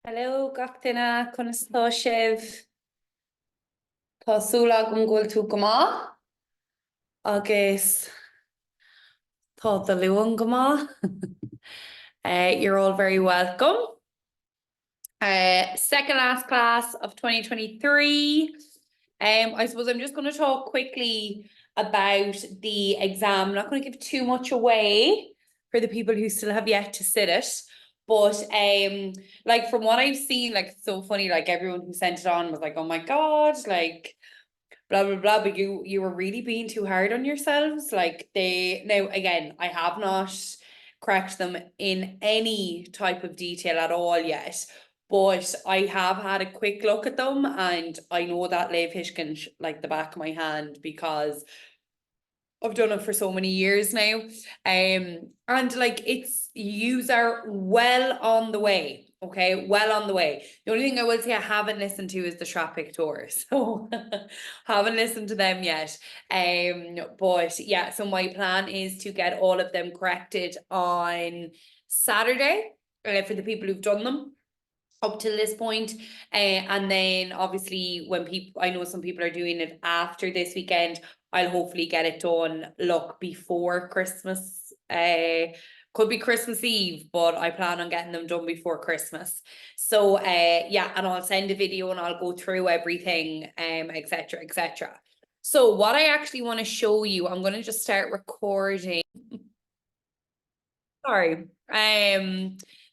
Hello, gach duine chun istá sibh Tásúla gom ghfuil tú go maith agus tá do luan go maith. You're all very welcome. Second last class of 2023. I suppose I'm just going to talk quickly about the exam. I'm not going to give too much away for the people who still have yet to sit it. But like from what I've seen, like it's so funny, like everyone who sent it on was like, oh my God, like blah blah blah. But you were really being too hard on yourselves. Like now again, I have not corrected them in any type of detail at all yet. But I have had a quick look at them and I know that Lev Hishkin like the back of my hand because I've done it for so many years now. And like yous are well on the way. Okay, well on the way. The only thing I will say I haven't listened to is the Traffic Tour. So haven't listened to them yet. But yeah, so my plan is to get all of them corrected on Saturday for the people who've done them up till this point. And then obviously when I know some people are doing it after this weekend, I'll hopefully get it done, look, before Christmas. Could be Christmas Eve, but I plan on getting them done before Christmas. So yeah, and I'll send a video and I'll go through everything, etc., etc. So what I actually want to show you, I'm going to just start recording. Sorry.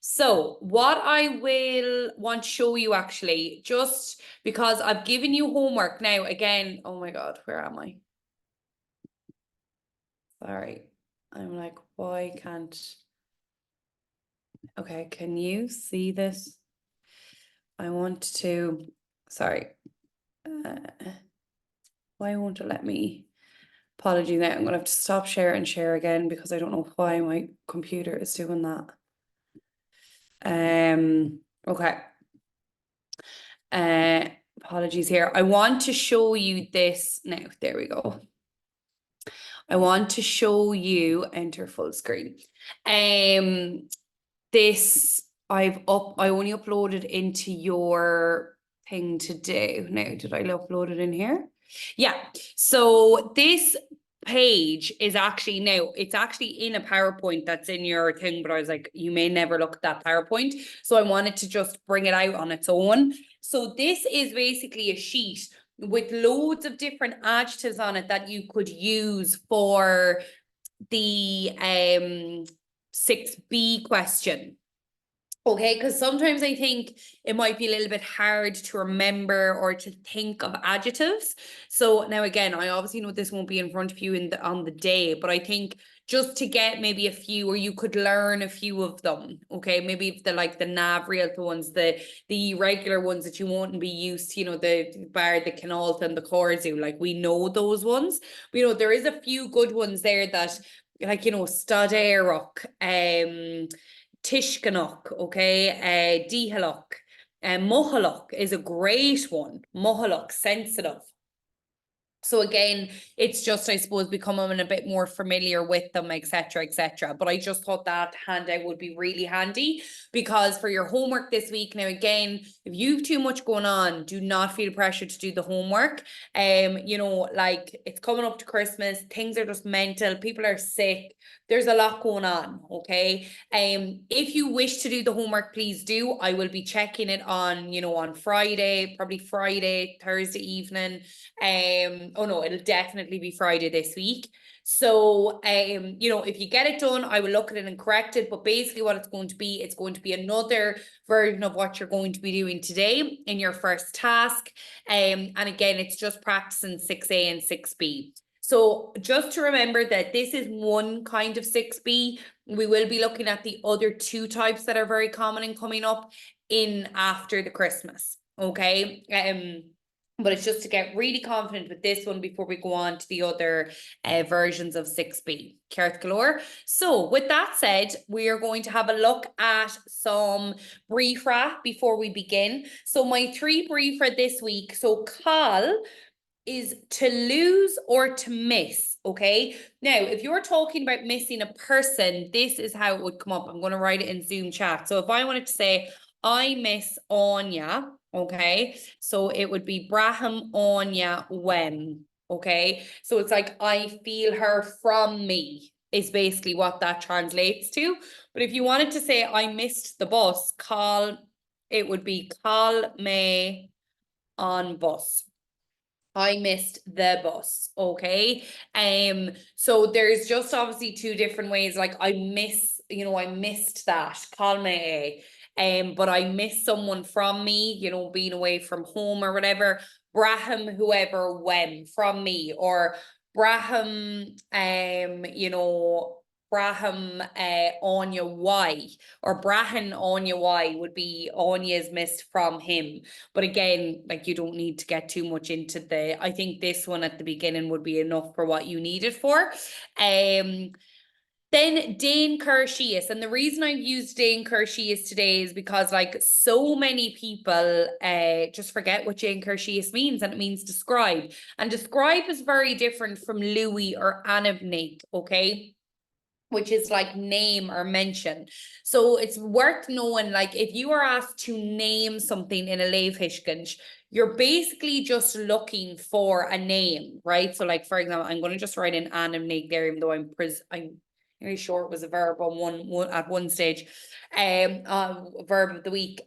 So what I will want to show you actually, just because I've given you homework now, again, oh my God, where am I? Sorry. I'm like, why can't, okay, can you see this? I want to, sorry. Why won't it let me? Apology there. I'm gonna have to stop share and share again because I don't know why my computer is doing that. Okay. Apologies here. I want to show you this now. There we go. I want to show you enter full screen. This I only uploaded into your thing today. Now, did I upload it in here? Yeah. So this page is actually now, it's actually in a PowerPoint that's in your thing, but I was like, you may never look at that PowerPoint. So I wanted to just bring it out on its own. So this is basically a sheet with loads of different adjectives on it that you could use for the 6B question. Okay, because sometimes I think it might be a little bit hard to remember or to think of adjectives. So now again, I obviously know this won't be in front of you on the day, but I think just to get maybe a few, or you could learn a few of them. Okay, maybe the nav real ones, the regular ones that you won't be used to, the bar, the Canalta and the Corzu, like we know those ones. But, there is a few good ones there that, like, Stadéireach, Tishkanok, okay, Dihalok, and Mohalok is a great one. Mohalok, sensitive. So again, it's just, I suppose, becoming a bit more familiar with them, etc., etc. But I just thought that handout would be really handy because for your homework this week, now again, if you've too much going on, do not feel pressure to do the homework. Like it's coming up to Christmas, things are just mental, people are sick, there's a lot going on, okay? If you wish to do the homework, please do. I will be checking it on, on Friday, probably Friday, Thursday evening. Oh no, it'll definitely be Friday this week. So, if you get it done, I will look at it and correct it. But basically what it's going to be another version of what you're going to be doing today in your first task. And again, it's just practicing 6A and 6B. So just to remember that this is one kind of 6B. We will be looking at the other two types that are very common and coming up in after the Christmas. Okay. But it's just to get really confident with this one before we go on to the other versions of 6B. Ceart Galore. So with that said, we are going to have a look at some briefra before we begin. So my 3 briefra this week. So Cal is to lose or to miss, okay? Now, if you're talking about missing a person, this is how it would come up. I'm going to write it in Zoom chat. So if I wanted to say, I miss Anya. Okay. So it would be Braham Anya Wem. Okay. So it's like I feel her from me is basically what that translates to. But if you wanted to say I missed the bus, call it would be call me on bus. I missed the bus. Okay. So there's just obviously two different ways. Like I miss, I missed that. Call me. But I miss someone from me, being away from home or whatever. Braham, whoever, when from me, or Braham, Braham Anya Y, or Brahan Anya Y would be Anya's missed from him. But again, like you don't need to get too much into I think this one at the beginning would be enough for what you need it for. Then Dane Kershias. And the reason I've used Dane Kershias today is because like so many people just forget what Dane Kershias means, and it means describe. And describe is very different from Louis or Anavnik, okay? Which is like name or mention. So it's worth knowing, like if you are asked to name something in a leefhishkinch, you're basically just looking for a name, right? So like, for example, I'm going to just write in Anamnig there, even though I'm very sure it was a verb on one at one stage. Verb of the week.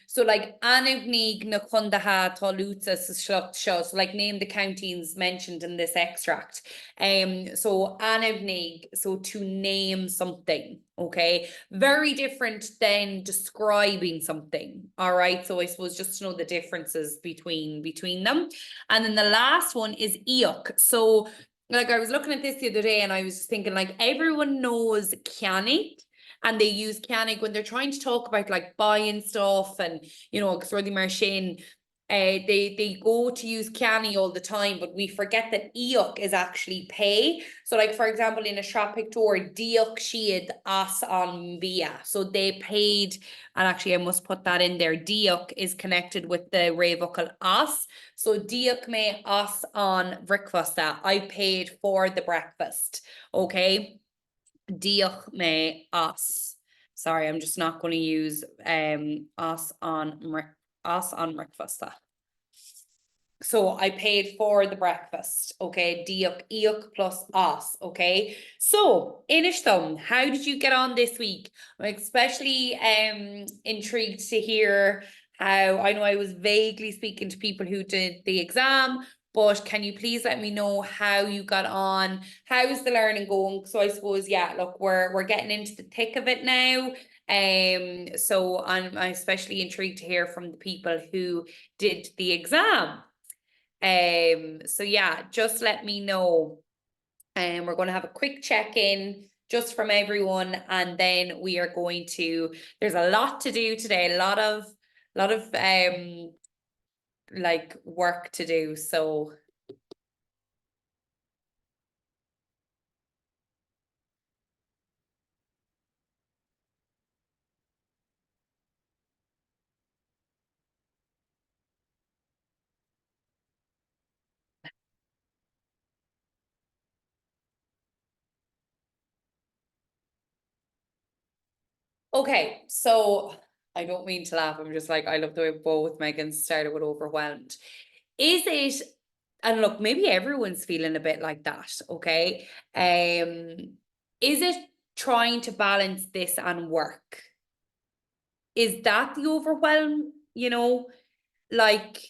So like Anivnig na Kundaha Toluta so like name the counties mentioned in this extract. So Anivnig, so to name something, okay? Very different than describing something. All right. So I suppose just to know the differences between them. And then the last one is Eok. So like I was looking at this the other day and I was just thinking like everyone knows Kianig, and they use Kianig when they're trying to talk about like buying stuff and extraordinary margin. They go to use Kiani all the time, but we forget that Eok is actually pay. So like for example in a shop picture, Diok Shiad as on Via. So they paid, and actually I must put that in there. Diok is connected with the revocal as. So Diok me as on breakfast. I paid for the breakfast. Okay. Diolch me as. Sorry, I'm just not going to use as on breakfast. So I paid for the breakfast. Okay, diolch iok plus as. Okay, so Inishthum, how did you get on this week? I'm especially intrigued to hear how, I know I was vaguely speaking to people who did the exam, but can you please let me know how you got on? How's the learning going? So I suppose, yeah, look, we're getting into the thick of it now. So I'm especially intrigued to hear from the people who did the exam. So yeah, just let me know. We're going to have a quick check-in just from everyone, and then we are going to, there's a lot to do today, a lot of like work to do. So okay, so I don't mean to laugh. I'm just like, I love the way both Megan started with overwhelmed. Is it, and look, maybe everyone's feeling a bit like that, okay? Is it trying to balance this and work? Is that the overwhelm? Like,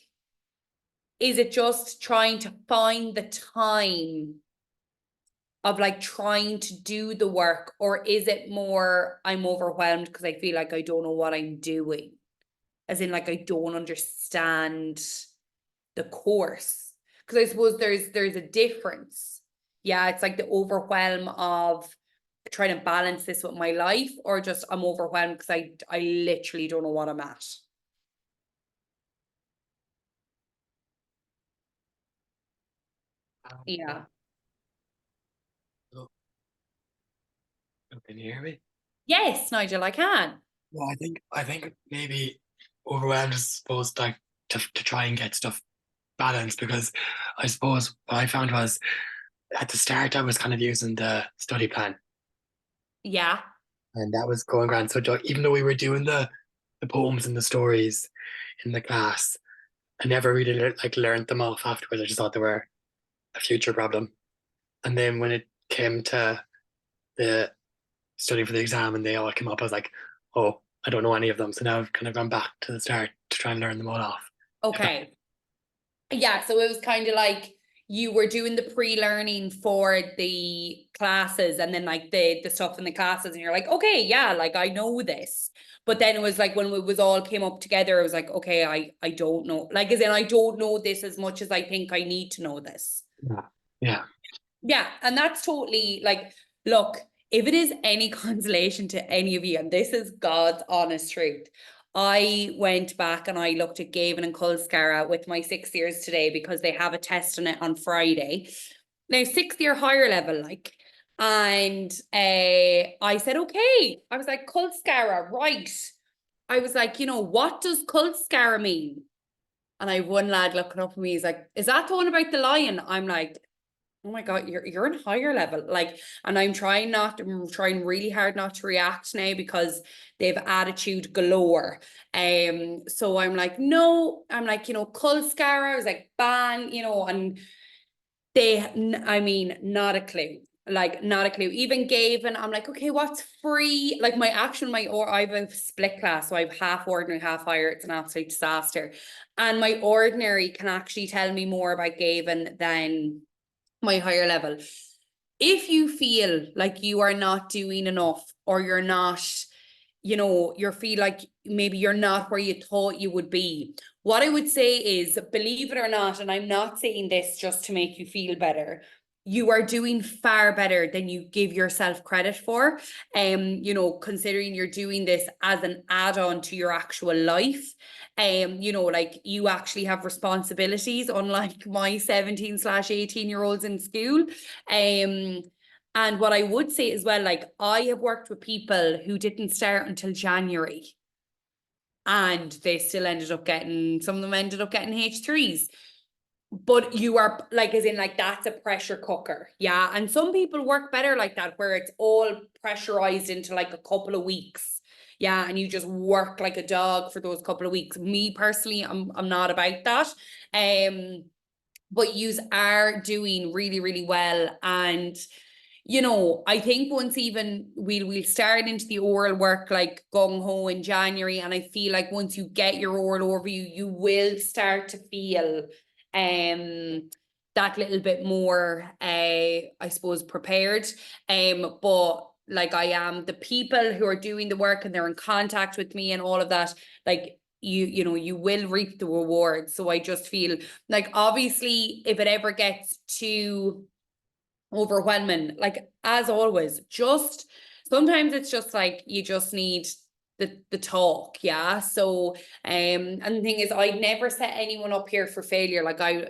is it just trying to find the time of like trying to do the work, or is it more I'm overwhelmed because I feel like I don't know what I'm doing, as in like I don't understand the course? Because I suppose there's a difference. Yeah, it's like the overwhelm of trying to balance this with my life, or just I'm overwhelmed because I literally don't know what I'm at. Yeah. Oh, can you hear me? Yes, Nigel, I can. Well, I think maybe overwhelmed is supposed like to try and get stuff balanced because I suppose what I found was at the start I was kind of using the study plan Yeah. and that was going grand. So even though we were doing the the poems and the stories in the class. I never really learned them off afterwards. I just thought they were a future problem. And then when it came to the studying for the exam and they all came up, I was like, oh, I don't know any of them. So now I've kind of gone back to the start to try and learn them all off. Okay. Yeah, so it was kind of like you were doing the pre-learning for the classes and then like the stuff in the classes and you're like, okay, yeah, like I know this. But then it was like when it was all came up together, it was like, okay, I don't know. Like as in I don't know this as much as I think I need to know this. Yeah. Yeah. Yeah, and that's totally like, look, if it is any consolation to any of you, and this is God's honest truth, I went back and I looked at Gavin and Kulskara with my 6 years today because they have a test on it on Friday. Now, 6th year higher level, like, and I said, okay. I was like, Kulskara, right. I was like, what does Kulskara mean? And I have one lad looking up at me, he's like, is that the one about the lion? I'm like, oh my God, you're in higher level. Like, and I'm trying really hard not to react now because they've attitude galore. So I'm like, no, I'm like, Kulskara, I was like, ban, and I mean, not a clue. Like, not a clue. Even Gavin, I'm like, okay, what's free? Like I have a split class, so I have half ordinary, half higher. It's an absolute disaster. And my ordinary can actually tell me more about Gavin than my higher level. If you feel like you are not doing enough or you're not, you feel like maybe you're not where you thought you would be, what I would say is, believe it or not, and I'm not saying this just to make you feel better, you are doing far better than you give yourself credit for. Considering you're doing this as an add-on to your actual life. Like you actually have responsibilities, unlike my 17/18-year-olds in school. And what I would say as well, like I have worked with people who didn't start until January and they still some of them ended up getting H3s. But you are like, as in like, that's a pressure cooker. Yeah. And some people work better like that, where it's all pressurized into like a couple of weeks. Yeah. And you just work like a dog for those couple of weeks. Me personally, I'm not about that. But yous are doing really, really well. And I think once even we'll start into the oral work like gung ho in January, and I feel like once you get your oral overview, you will start to feel that little bit more I suppose prepared. But like I am, the people who are doing the work and they're in contact with me and all of that, like you will reap the rewards. So I just feel like, obviously, if it ever gets to overwhelming, like as always, just sometimes it's just like you just need the talk. Yeah. So and the thing is, I'd never set anyone up here for failure. Like I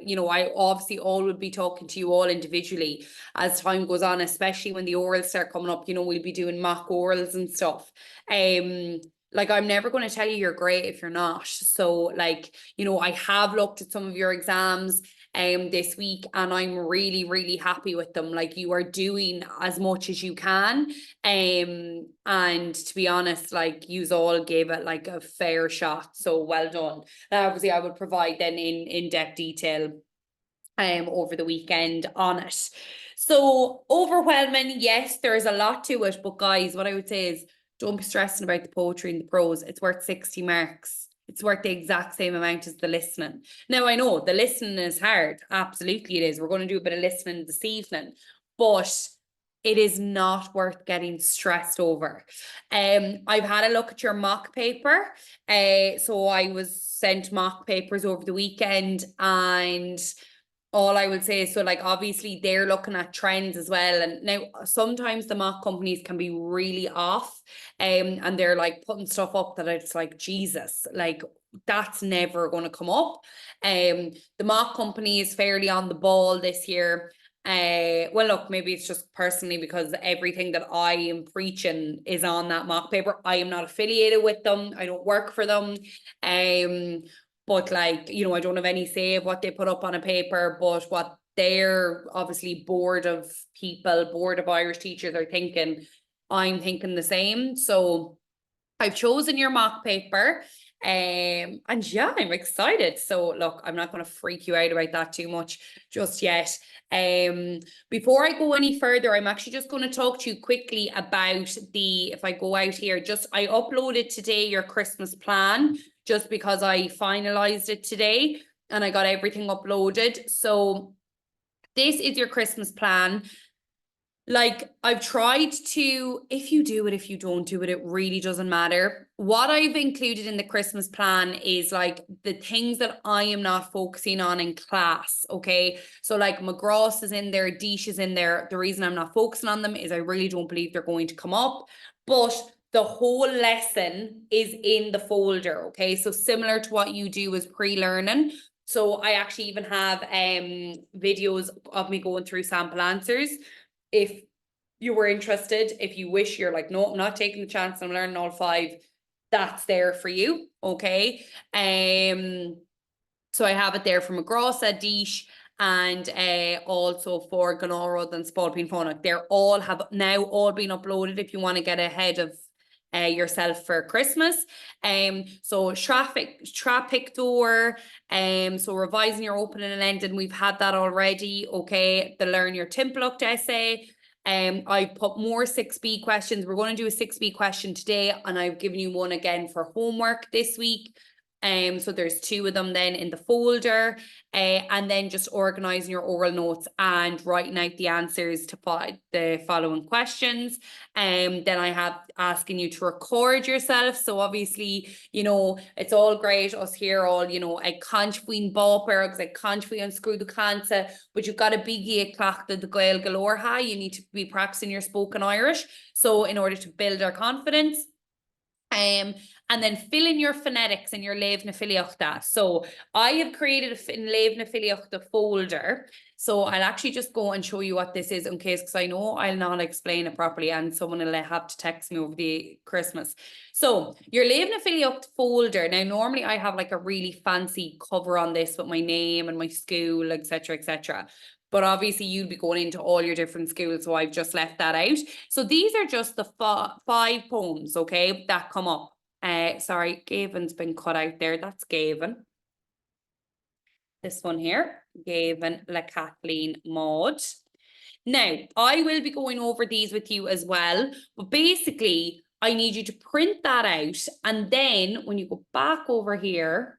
obviously all would be talking to you all individually as time goes on, especially when the orals start coming up. We'll be doing mock orals and stuff. Like I'm never going to tell you you're great if you're not. So like, I have looked at some of your exams this week and I'm really, really happy with them. Like you are doing as much as you can. And to be honest, like yous all gave it like a fair shot. So well done. And obviously I would provide then in in-depth detail over the weekend on it. So overwhelming, yes, there is a lot to it. But guys, what I would say is, don't be stressing about the poetry and the prose. It's worth 60 marks. It's worth the exact same amount as the listening. Now, I know the listening is hard. Absolutely it is. We're going to do a bit of listening this evening. But it is not worth getting stressed over. I've had a look at your mock paper. So I was sent mock papers over the weekend, and all I would say is, so like obviously they're looking at trends as well. And now sometimes the mock companies can be really off, and they're like putting stuff up that it's like, Jesus, like that's never going to come up. The mock company is fairly on the ball this year. Well, look, maybe it's just personally because everything that I am preaching is on that mock paper. I am not affiliated with them. I don't work for them. But like, I don't have any say of what they put up on a paper, but what their obviously board of Irish teachers are thinking, I'm thinking the same. So I've chosen your mock paper. And yeah, I'm excited. So look, I'm not going to freak you out about that too much just yet. Before I go any further, I'm actually just going to talk to you quickly about if I go out here, I uploaded today your Christmas plan just because I finalized it today and I got everything uploaded. So this is your Christmas plan. Like, I've tried to, if you do it, if you don't do it, it really doesn't matter. What I've included in the Christmas plan is like the things that I am not focusing on in class, okay? So like McGrath is in there, Deesh is in there. The reason I'm not focusing on them is I really don't believe they're going to come up. But the whole lesson is in the folder, okay? So similar to what you do as pre-learning. So I actually even have videos of me going through sample answers. If you were interested, if you wish, you're like, no, I'm not taking the chance, I'm learning all 5, that's there for you, okay? So I have it there for McGrath, Deesh, and also for Glenora and Spalpeen Phonic. They're all have now all been uploaded if you want to get ahead of yourself for Christmas. So traffic door, so revising your opening and ending, we've had that already, okay? The learn your Timplooked essay. I put more 6B questions. We're going to do a 6B question today, and I've given you one again for homework this week. So there's 2 of them then in the folder, and then just organizing your oral notes and writing out the answers to the following questions. Then I have asking you to record yourself. So obviously, you know, it's all great us here all, you know, I can't win ballparks, I can't we unscrew the cancer, but you've got a biggie clock the Gael galore high. You need to be practicing your spoken Irish. So in order to build our confidence. And then fill in your phonetics in your Léamh na Filíochta. So I have created a Léamh na Filíochta folder. So I'll actually just go and show you what this is in case, because I know I'll not explain it properly and someone will have to text me over the Christmas. So your Léamh na Filíochta folder. Now, normally I have like a really fancy cover on this with my name and my school, etc., etc. But obviously you'll be going into all your different schools, so I've just left that out. So these are just the 5 poems, okay, that come up. Sorry, Gavin's been cut out there. That's Gavin. This one here, Gavin La Kathleen Maud. Now, I will be going over these with you as well, but basically, I need you to print that out, and then when you go back over here,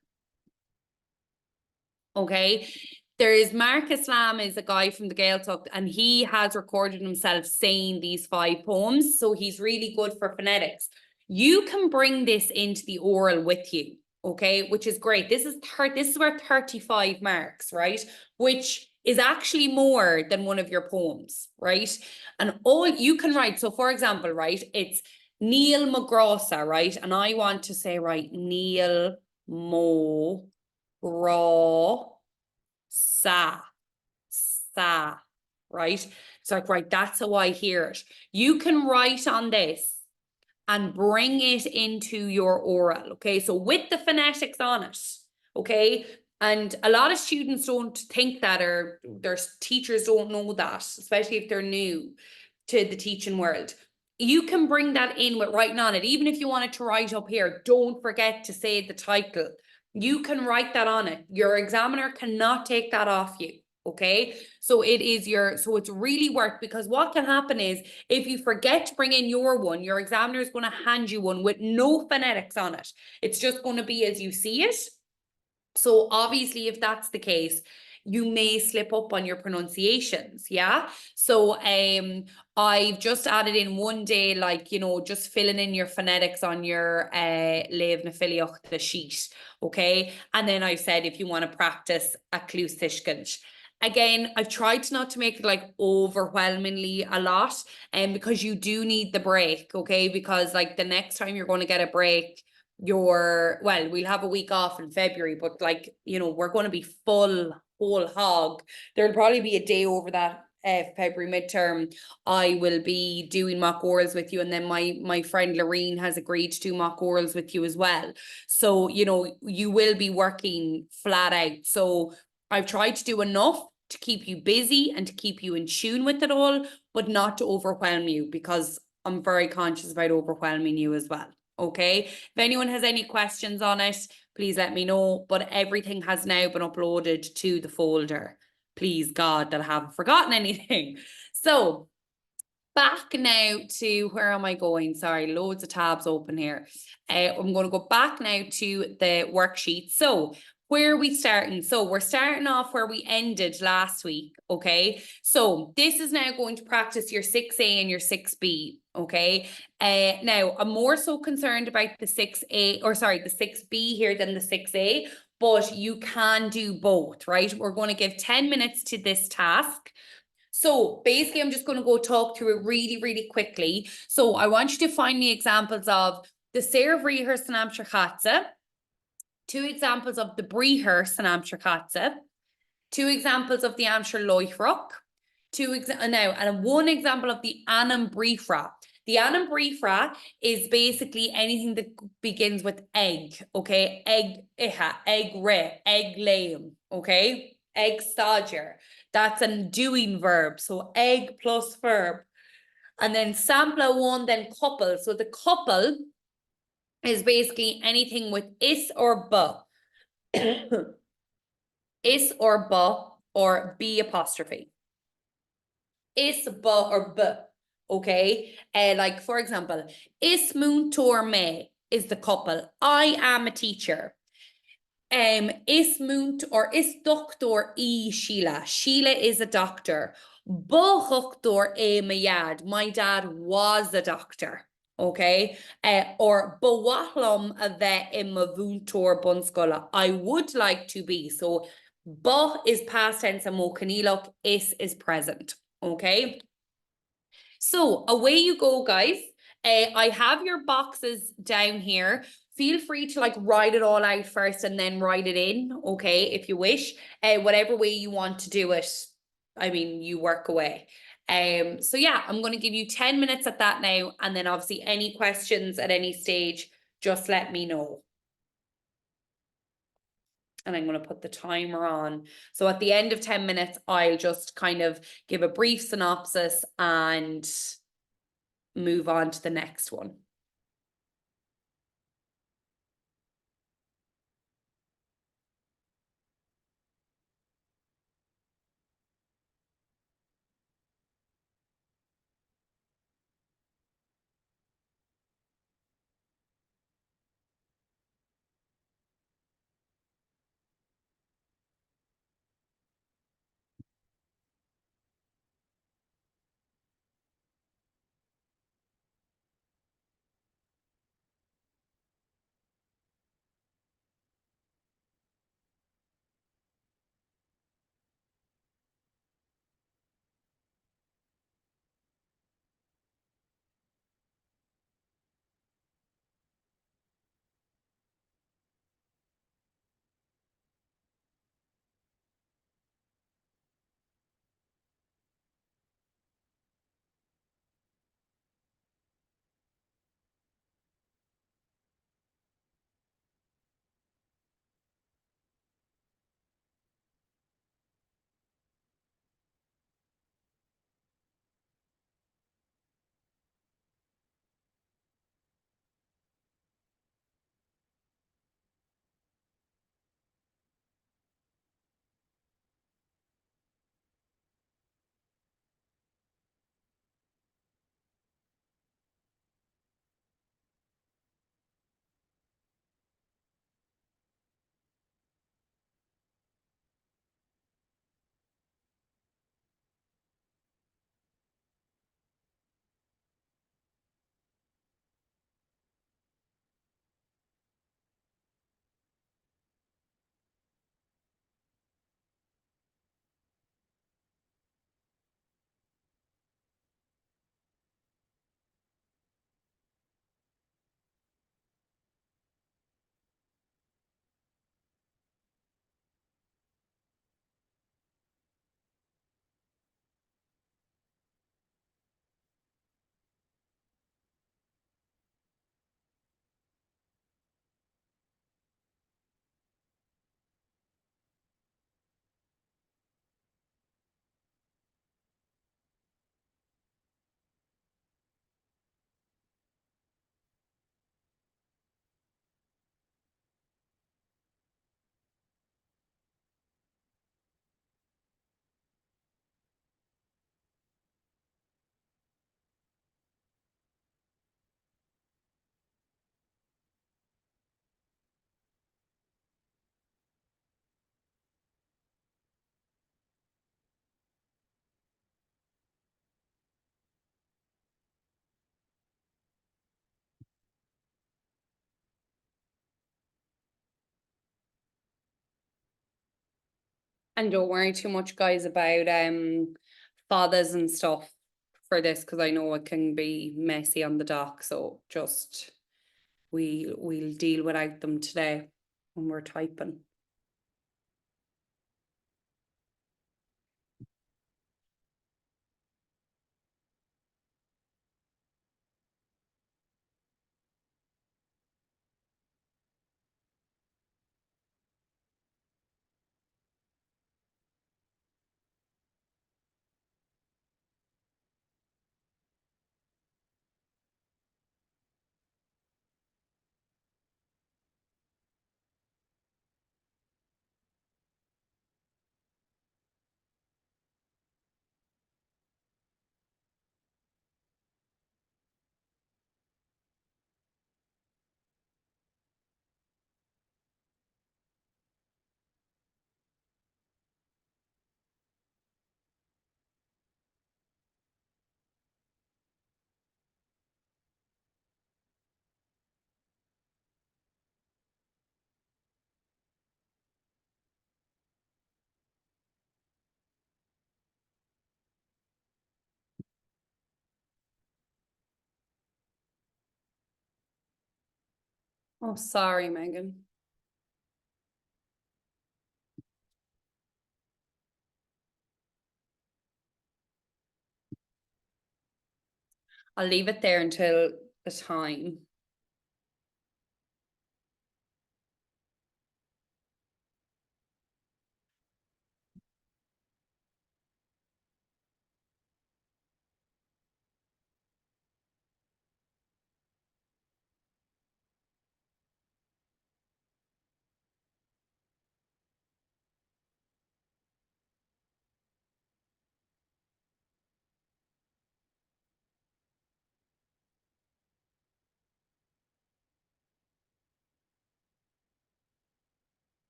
okay, there is Mark Islam is a guy from the Gaeltacht, and he has recorded himself saying these 5 poems, so he's really good for phonetics. You can bring this into the oral with you, okay, which is great. This is worth 35 marks, right? Which is actually more than one of your poems, right? And all you can write, so for example, right, it's Neil McGrath, right? And I want to say, right, Neil Mo Gra sa, right? It's like, right, that's how I hear it. You can write on this and bring it into your oral, okay? So with the phonetics on it, okay? And a lot of students don't think that, or their teachers don't know that, especially if they're new to the teaching world. You can bring that in with writing on it. Even if you wanted to write up here, don't forget to say the title. You can write that on it. Your examiner cannot take that off you. Okay, so it's really worth, because what can happen is if you forget to bring in your one, your examiner is going to hand you one with no phonetics on it. It's just going to be as you see it. So obviously, if that's the case, you may slip up on your pronunciations, yeah? So I've just added in one day, like, you know, just filling in your phonetics on your Léamh na Filíochta sheet, okay? And then I said, if you want to practice a Clústishkint. Again, I've tried not to make it like overwhelmingly a lot, and because you do need the break, okay? Because like the next time you're going to get a break, we'll have a week off in February, but like, you know, we're going to be full whole hog. There'll probably be a day over that February midterm. I will be doing mock orals with you, and then my friend Loreen has agreed to do mock orals with you as well. So, you know, you will be working flat out. So I've tried to do enough to keep you busy and to keep you in tune with it all, but not to overwhelm you, because I'm very conscious about overwhelming you as well. Okay. If anyone has any questions on it, please let me know. But everything has now been uploaded to the folder. Please God that I haven't forgotten anything. So back now to, where am I going? Sorry, loads of tabs open here. I'm going to go back now to the worksheet. So where are we starting? So we're starting off where we ended last week, okay? So this is now going to practice your 6A and your 6B, okay? Now, I'm more so concerned about the 6A, or sorry, the 6B here than the 6A, but you can do both, right? We're going to give 10 minutes to this task. So basically, I'm just going to go talk through it really, really quickly. So I want you to find me examples of the Sarah Vrihar Sanam Katsa, 2 examples of the Brihar Sanam Katsa, 2 examples of the Amshire Loichrok, and 1 example of the Anam Brifra. The Anam Brifra is basically anything that begins with egg, okay? Egg iha, egg re, egg layim, okay? Egg stadger. That's a doing verb. So egg plus verb. And then sampler 1, then couple. So the couple is basically anything with is or but. Is or but or B apostrophe. Is but or but. Okay. Like for example, is moon tor me is the couple. I am a teacher. Is munt or is doctor e Sheila. Sheila is a doctor. Bochoktor e mayad. My dad was a doctor. Okay. Or bowahlam a vet in mavuntor bunskola. I would like to be. So bo is past tense and mokanilok. Is present. Okay. So away you go, guys. I have your boxes down here. Feel free to like write it all out first and then write it in, okay, if you wish. Whatever way you want to do it, I mean, you work away. So yeah, I'm going to give you 10 minutes at that now. And then obviously any questions at any stage, just let me know. And I'm going to put the timer on. So at the end of 10 minutes, I'll just kind of give a brief synopsis and move on to the next one. And don't worry too much, guys, about fathers and stuff for this, because I know it can be messy on the dock. So just we'll deal without them today when we're typing. Oh, sorry, Megan. I'll leave it there until the time.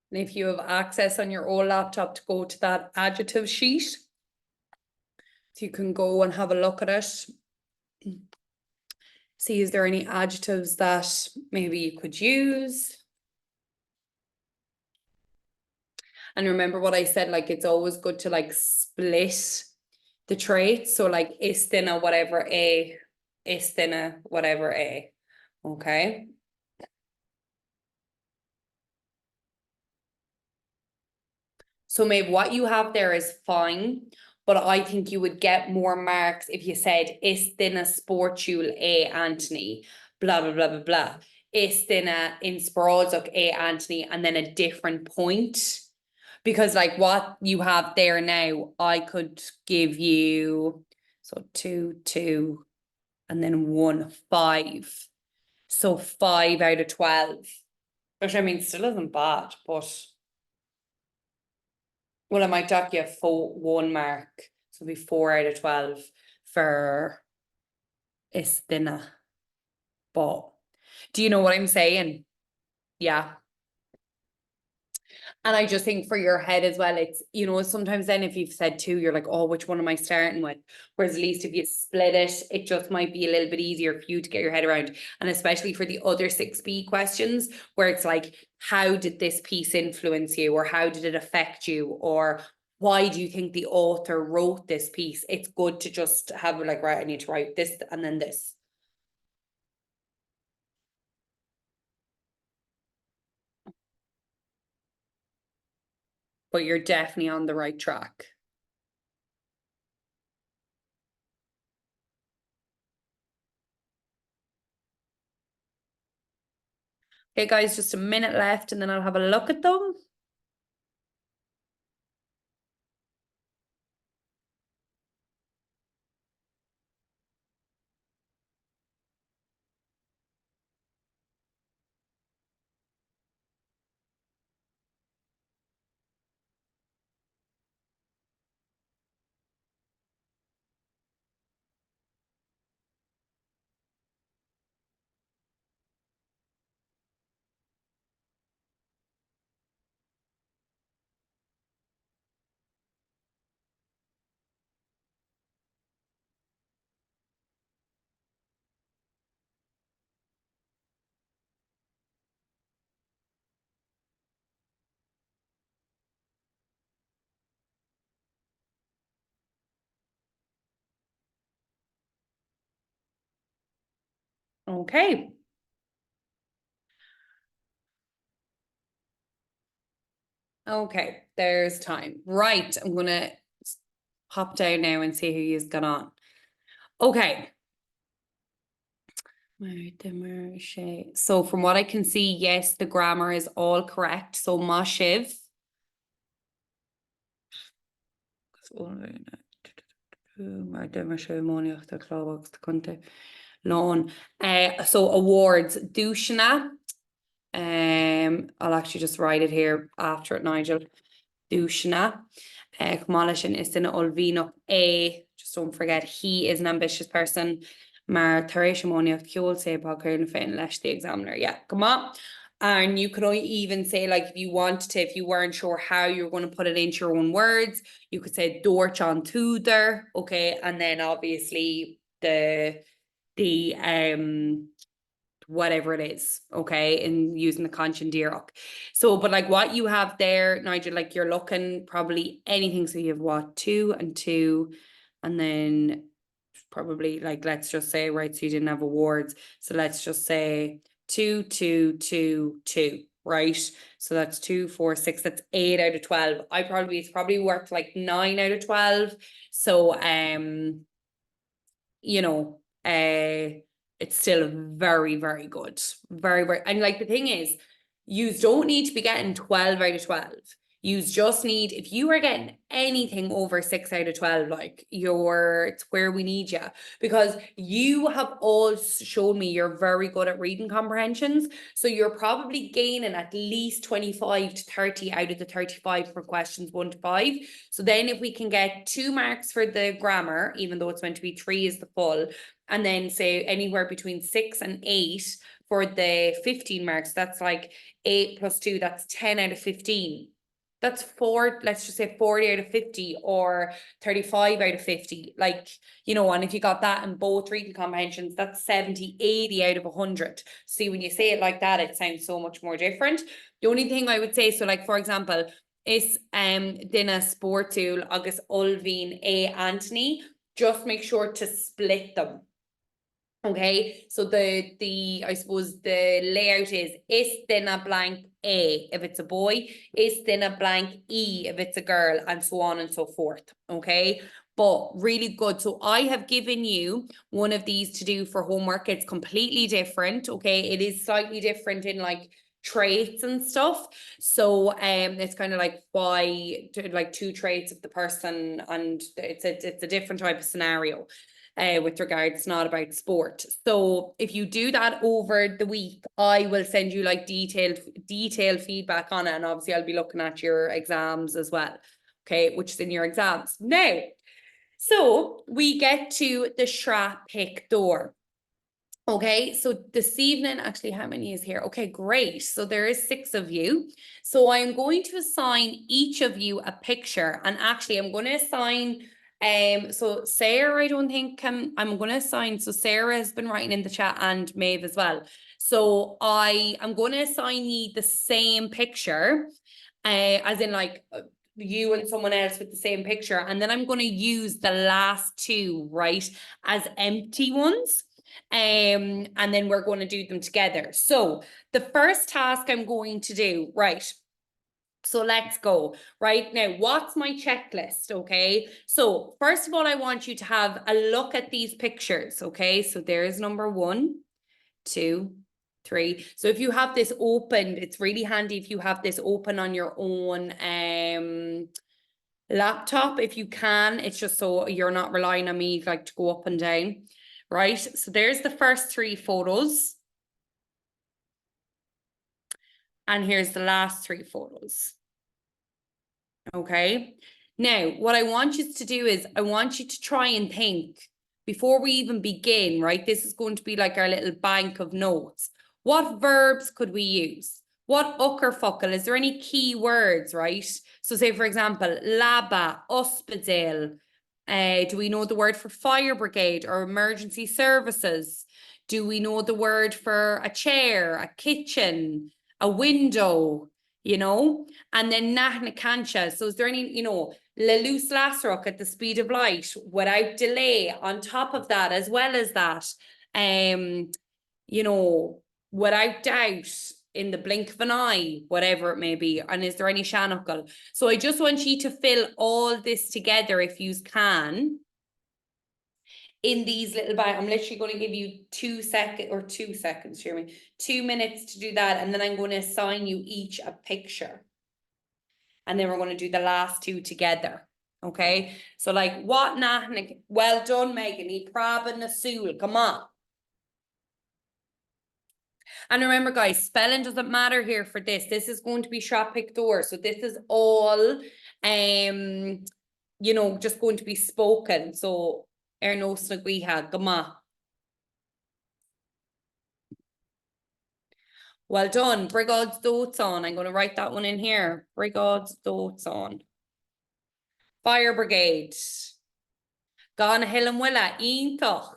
And if you have access on your old laptop to go to that adjective sheet, so you can go and have a look at it. See, is there any adjectives that maybe you could use? And remember what I said, like it's always good to like split the traits. So like istina whatever a, istina whatever a. Okay. So maybe what you have there is fine, but I think you would get more marks if you said istina sportul a Anthony, blah blah blah blah blah. Istina inspirazok a Anthony, and then a different point. Because like what you have there now, I could give you so 2, 2, and then 1, 5. So 5 out of 12. Which I mean still isn't bad, but well, I might dock you 1 mark. So it'll be 4 out of 12 for Istina. But do you know what I'm saying? Yeah. And I just think for your head as well, it's, you know, sometimes then if you've said two, you're like, oh, which one am I starting with? Whereas at least if you split it, it just might be a little bit easier for you to get your head around. And especially for the other 6B questions, where it's like, how did this piece influence you? Or how did it affect you? Or why do you think the author wrote this piece? It's good to just have like, right, I need to write this and then this. But you're definitely on the right track. Okay, guys, just a minute left and then I'll have a look at them. Okay. Okay, there's time. Right, I'm gonna hop down now and see who you've got on. Okay. So from what I can see, yes, the grammar is all correct. So Mashiv. So awards, Dúshna. I'll actually just write it here after it, Nigel. Dúshna. Kmalishin is in Olvino A. Just don't forget, he is an ambitious person. Maar Theresa Kiol say Bagern Fin Lesh the examiner. Yeah, come on. And you could even say, like, if you wanted to, if you weren't sure how you're going to put it into your own words, you could say Dorch on Tudor, okay, and then obviously the whatever it is, okay, and using the Conscian Dírach. So, but like what you have there, Nigel, like you're looking probably anything. So you have what, 2 and 2, and then probably like, let's just say, right, so you didn't have awards. So let's just say 2, 2, 2, 2, right? So that's 2, 4, 6, that's 8 out of 12. It's probably worth like 9 out of 12. So, you know, it's still very, very good. Very, very, and like the thing is, you don't need to be getting 12 out of 12. You just need, if you are getting anything over 6 out of 12, like it's where we need you, because you have all shown me you're very good at reading comprehensions. So you're probably gaining at least 25 to 30 out of the 35 for questions 1 to 5. So then if we can get 2 marks for the grammar, even though it's meant to be 3 is the full, and then say anywhere between 6 and 8 for the 15 marks, that's like 8 plus 2, that's 10 out of 15. That's 4, let's just say 40 out of 50 or 35 out of 50. Like, you know, and if you got that in both reading comprehensions, that's 70, 80 out of 100. See, when you say it like that, it sounds so much more different. The only thing I would say, so like, for example, is Dina Sportul August Ulvin A Anthony, just make sure to split them. Okay, so the I suppose the layout is then a blank A if it's a boy, is then a blank E if it's a girl, and so on and so forth. Okay, but really good. So I have given you one of these to do for homework. It's completely different. Okay, it is slightly different in like traits and stuff. So it's kind of like why, like 2 traits of the person, and it's a different type of scenario. With regards, not about sport. So if you do that over the week, I will send you like detailed feedback on it, and obviously I'll be looking at your exams as well, okay, which is in your exams now. So we get to the Shra pick door. Okay, so this evening, actually, how many is here? Okay, great. So there is 6 of you. So I'm going to assign each of you a picture, and actually I'm going to assign so Sarah, I don't think I'm going to assign, so Sarah has been writing in the chat and Maeve as well. So I'm going to assign you the same picture, as in like you and someone else with the same picture, and then I'm going to use the last 2, right, as empty ones. And then we're going to do them together. So the first task I'm going to do, right? So let's go. Right now, what's my checklist? Okay. So first of all, I want you to have a look at these pictures. Okay. So there's number 1, 2, 3. So if you have this open, it's really handy if you have this open on your own laptop, if you can. It's just so you're not relying on me like to go up and down. Right, so there's the first 3 photos. And here's the last 3 photos. Okay, now what I want you to do is I want you to try and think before we even begin, right? This is going to be like our little bank of notes. What verbs could we use? What uckerfuckle? Is there any key words, right? So say, for example, laba, hospital. Do we know the word for fire brigade or emergency services? Do we know the word for a chair, a kitchen, a window, you know? And then nahna cancha. So is there any, you know, le loose lasrock at the speed of light without delay on top of that, as well as that, you know, without doubt, in the blink of an eye, whatever it may be. And is there any shanachal? So I just want you to fill all this together if you can in these little bags. I'm literally going to give you 2 seconds, hear me, 2 minutes to do that. And then I'm going to assign you each a picture. And then we're going to do the last 2 together. Okay. So like what nahnik, well done, Megan. He prob and Nasul. Come on. And remember, guys, spelling doesn't matter here for this. This is going to be shot pictor. So this is all you know, just going to be spoken. So Ernos Naguiha, Gama. Well done. Brigad's dotes on. I'm going to write that one in here. Brigad's dotes on. Fire Brigade. Gan Hillam Willa, Intoch.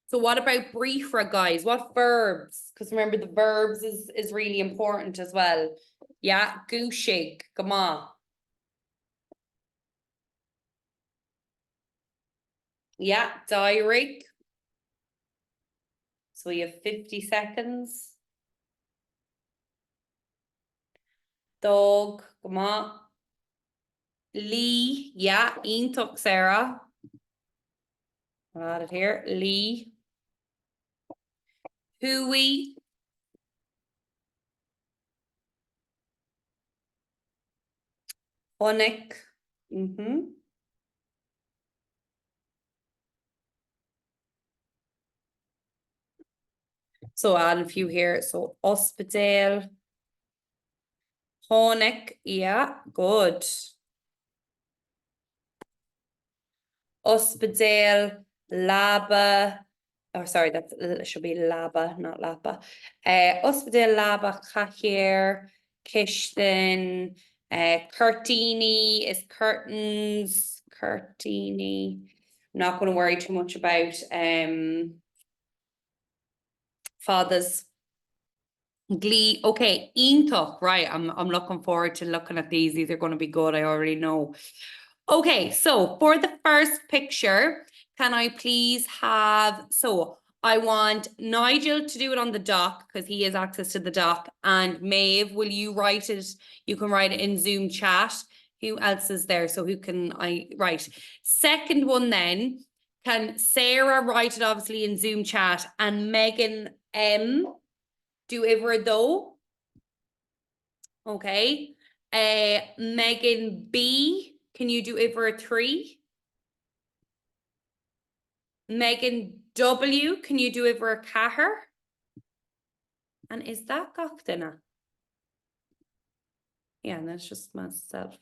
So what about briefer, guys? What verbs? Because remember, the verbs is really important as well. Yeah, gushig, come on. Yeah, diary. So you have 50 seconds. Dog, come on. Lee, yeah, Intok Sarah. I'll add it here. Lee. Hui. Honik. So I'll add a few here. So hospital. Honik, yeah, good. Hospital, Laba. Oh, sorry, that should be Laba, not Lapa. Hospital, Laba, Chahir, Kishton, Curtini is curtains, Curtini. I'm not going to worry too much about fathers. Glee, okay, Intoch, right? I'm looking forward to looking at these. These are going to be good. I already know. Okay, so for the first picture, can I please have, so I want Nigel to do it on the doc because he has access to the doc, and Maeve, will you write it? You can write it in Zoom chat. Who else is there? So who can I write? Second one then, can Sarah write it obviously in Zoom chat, and Megan M do ever though? Okay. Megan B, can you do ever 3? Megan W, can you do it for a cahar? And is that gach dinner? Yeah, and that's just myself.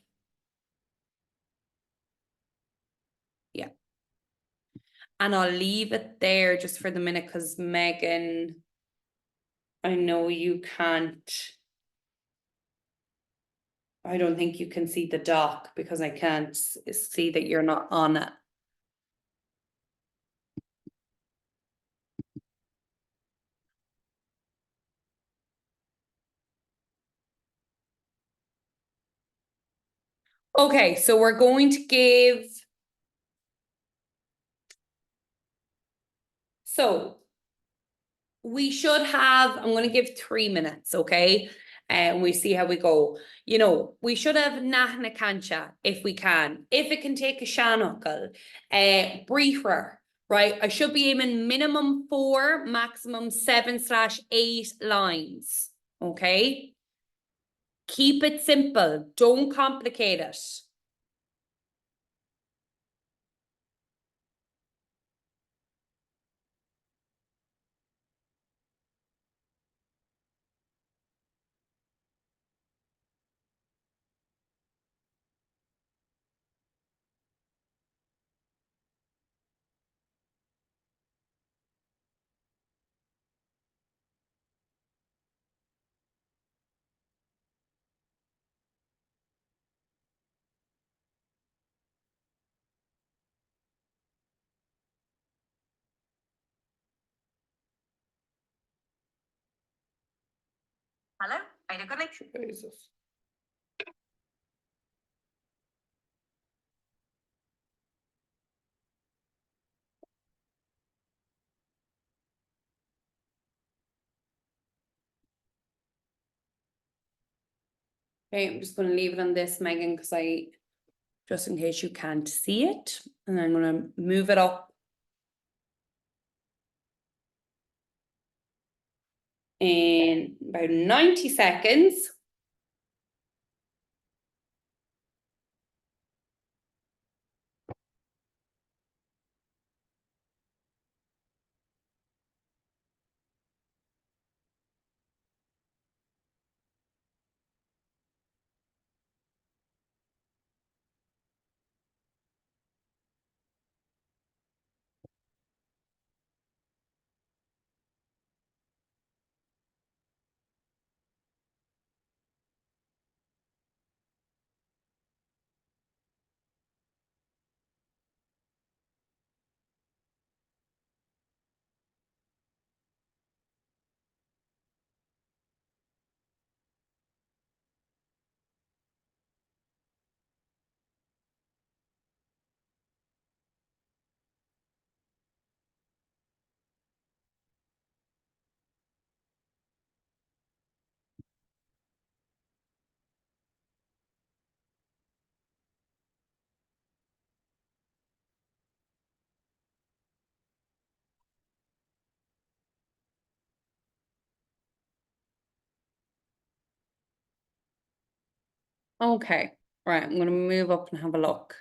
Yeah. And I'll leave it there just for the minute because Megan, I know you can't. I don't think you can see the doc because I can't see that you're not on it. Okay, so we're going to give. So we should have, I'm going to give 3 minutes, okay? And we see how we go. You know, we should have Nahna Kancha if we can. If it can take a Shanukal, briefer, right? I should be aiming minimum 4, maximum 7/8 lines, okay? Keep it simple. Don't complicate it. Hello, are you connected? Jesus. Okay, I'm just going to leave it on this, Megan, because just in case you can't see it, and I'm going to move it up in about 90 seconds. Okay, right, I'm going to move up and have a look.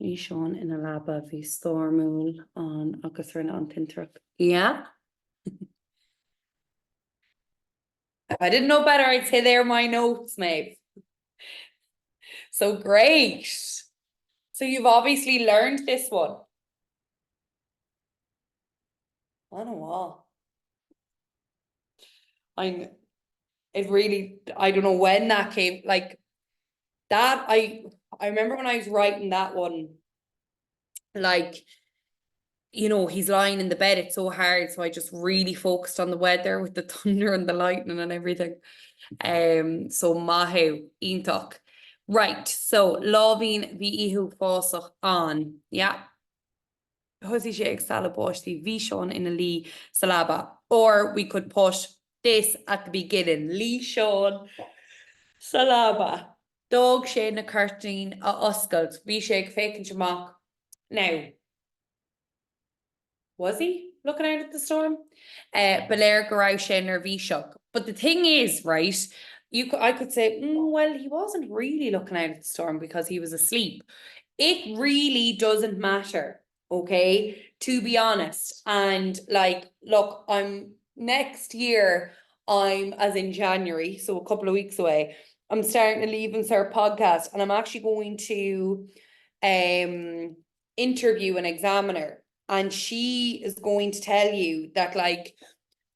Ní Sean in a labba bhí stormúil an agus rinne an tintrach. Yeah. If I didn't know better, I'd say they're my notes, Maeve. So great. So you've obviously learned this one. I don't know. I don't know when that came, like that, I remember when I was writing that one, like, you know, he's lying in the bed, it's so hard, so I just really focused on the weather with the thunder and the lightning and everything. So mahu, ionach. Right, so lávín bhí ihu fásach an, yeah. Hosí sé ag salabáistí bhí Sean ina lí salaba. Or we could put this at the beginning. Lí Sean salaba. Dog sé na curtain a oscailt. Bhí sé ag fécinn semach. Now, was he looking out at the storm? Beléir go raibh sé nar bhí seach. But the thing is, right, I could say, well, he wasn't really looking out at the storm because he was asleep. It really doesn't matter, okay, to be honest. And like, look, next year, I'm as in January, so a couple of weeks away, I'm starting a Leave and Cert podcast, and I'm actually going to interview an examiner, and she is going to tell you that, like,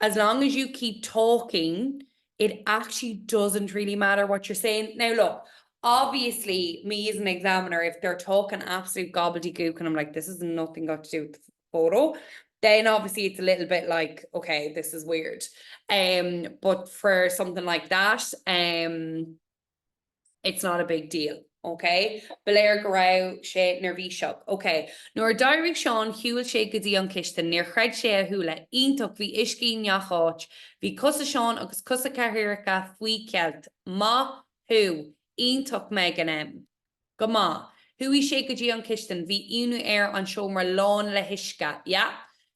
as long as you keep talking, it actually doesn't really matter what you're saying. Now, look, obviously, me as an examiner, if they're talking absolute gobbledygook and I'm like, this has nothing got to do with the photo, then obviously it's a little bit like, okay, this is weird. But for something like that, it's not a big deal. Okay, Blair Garau sé nervíiseach. Okay, nuair dairigh Seán hiúil sé go dtí an ciste níor chreid sé a thuúla ionach bhí iscí neachát, bhí cusa Seán agus cusa ceithreacha faoi cealt, má thu ionach me an go má. Thuí sé go dtí an cisten bhí inú an seomar lán le hiisce, yeah?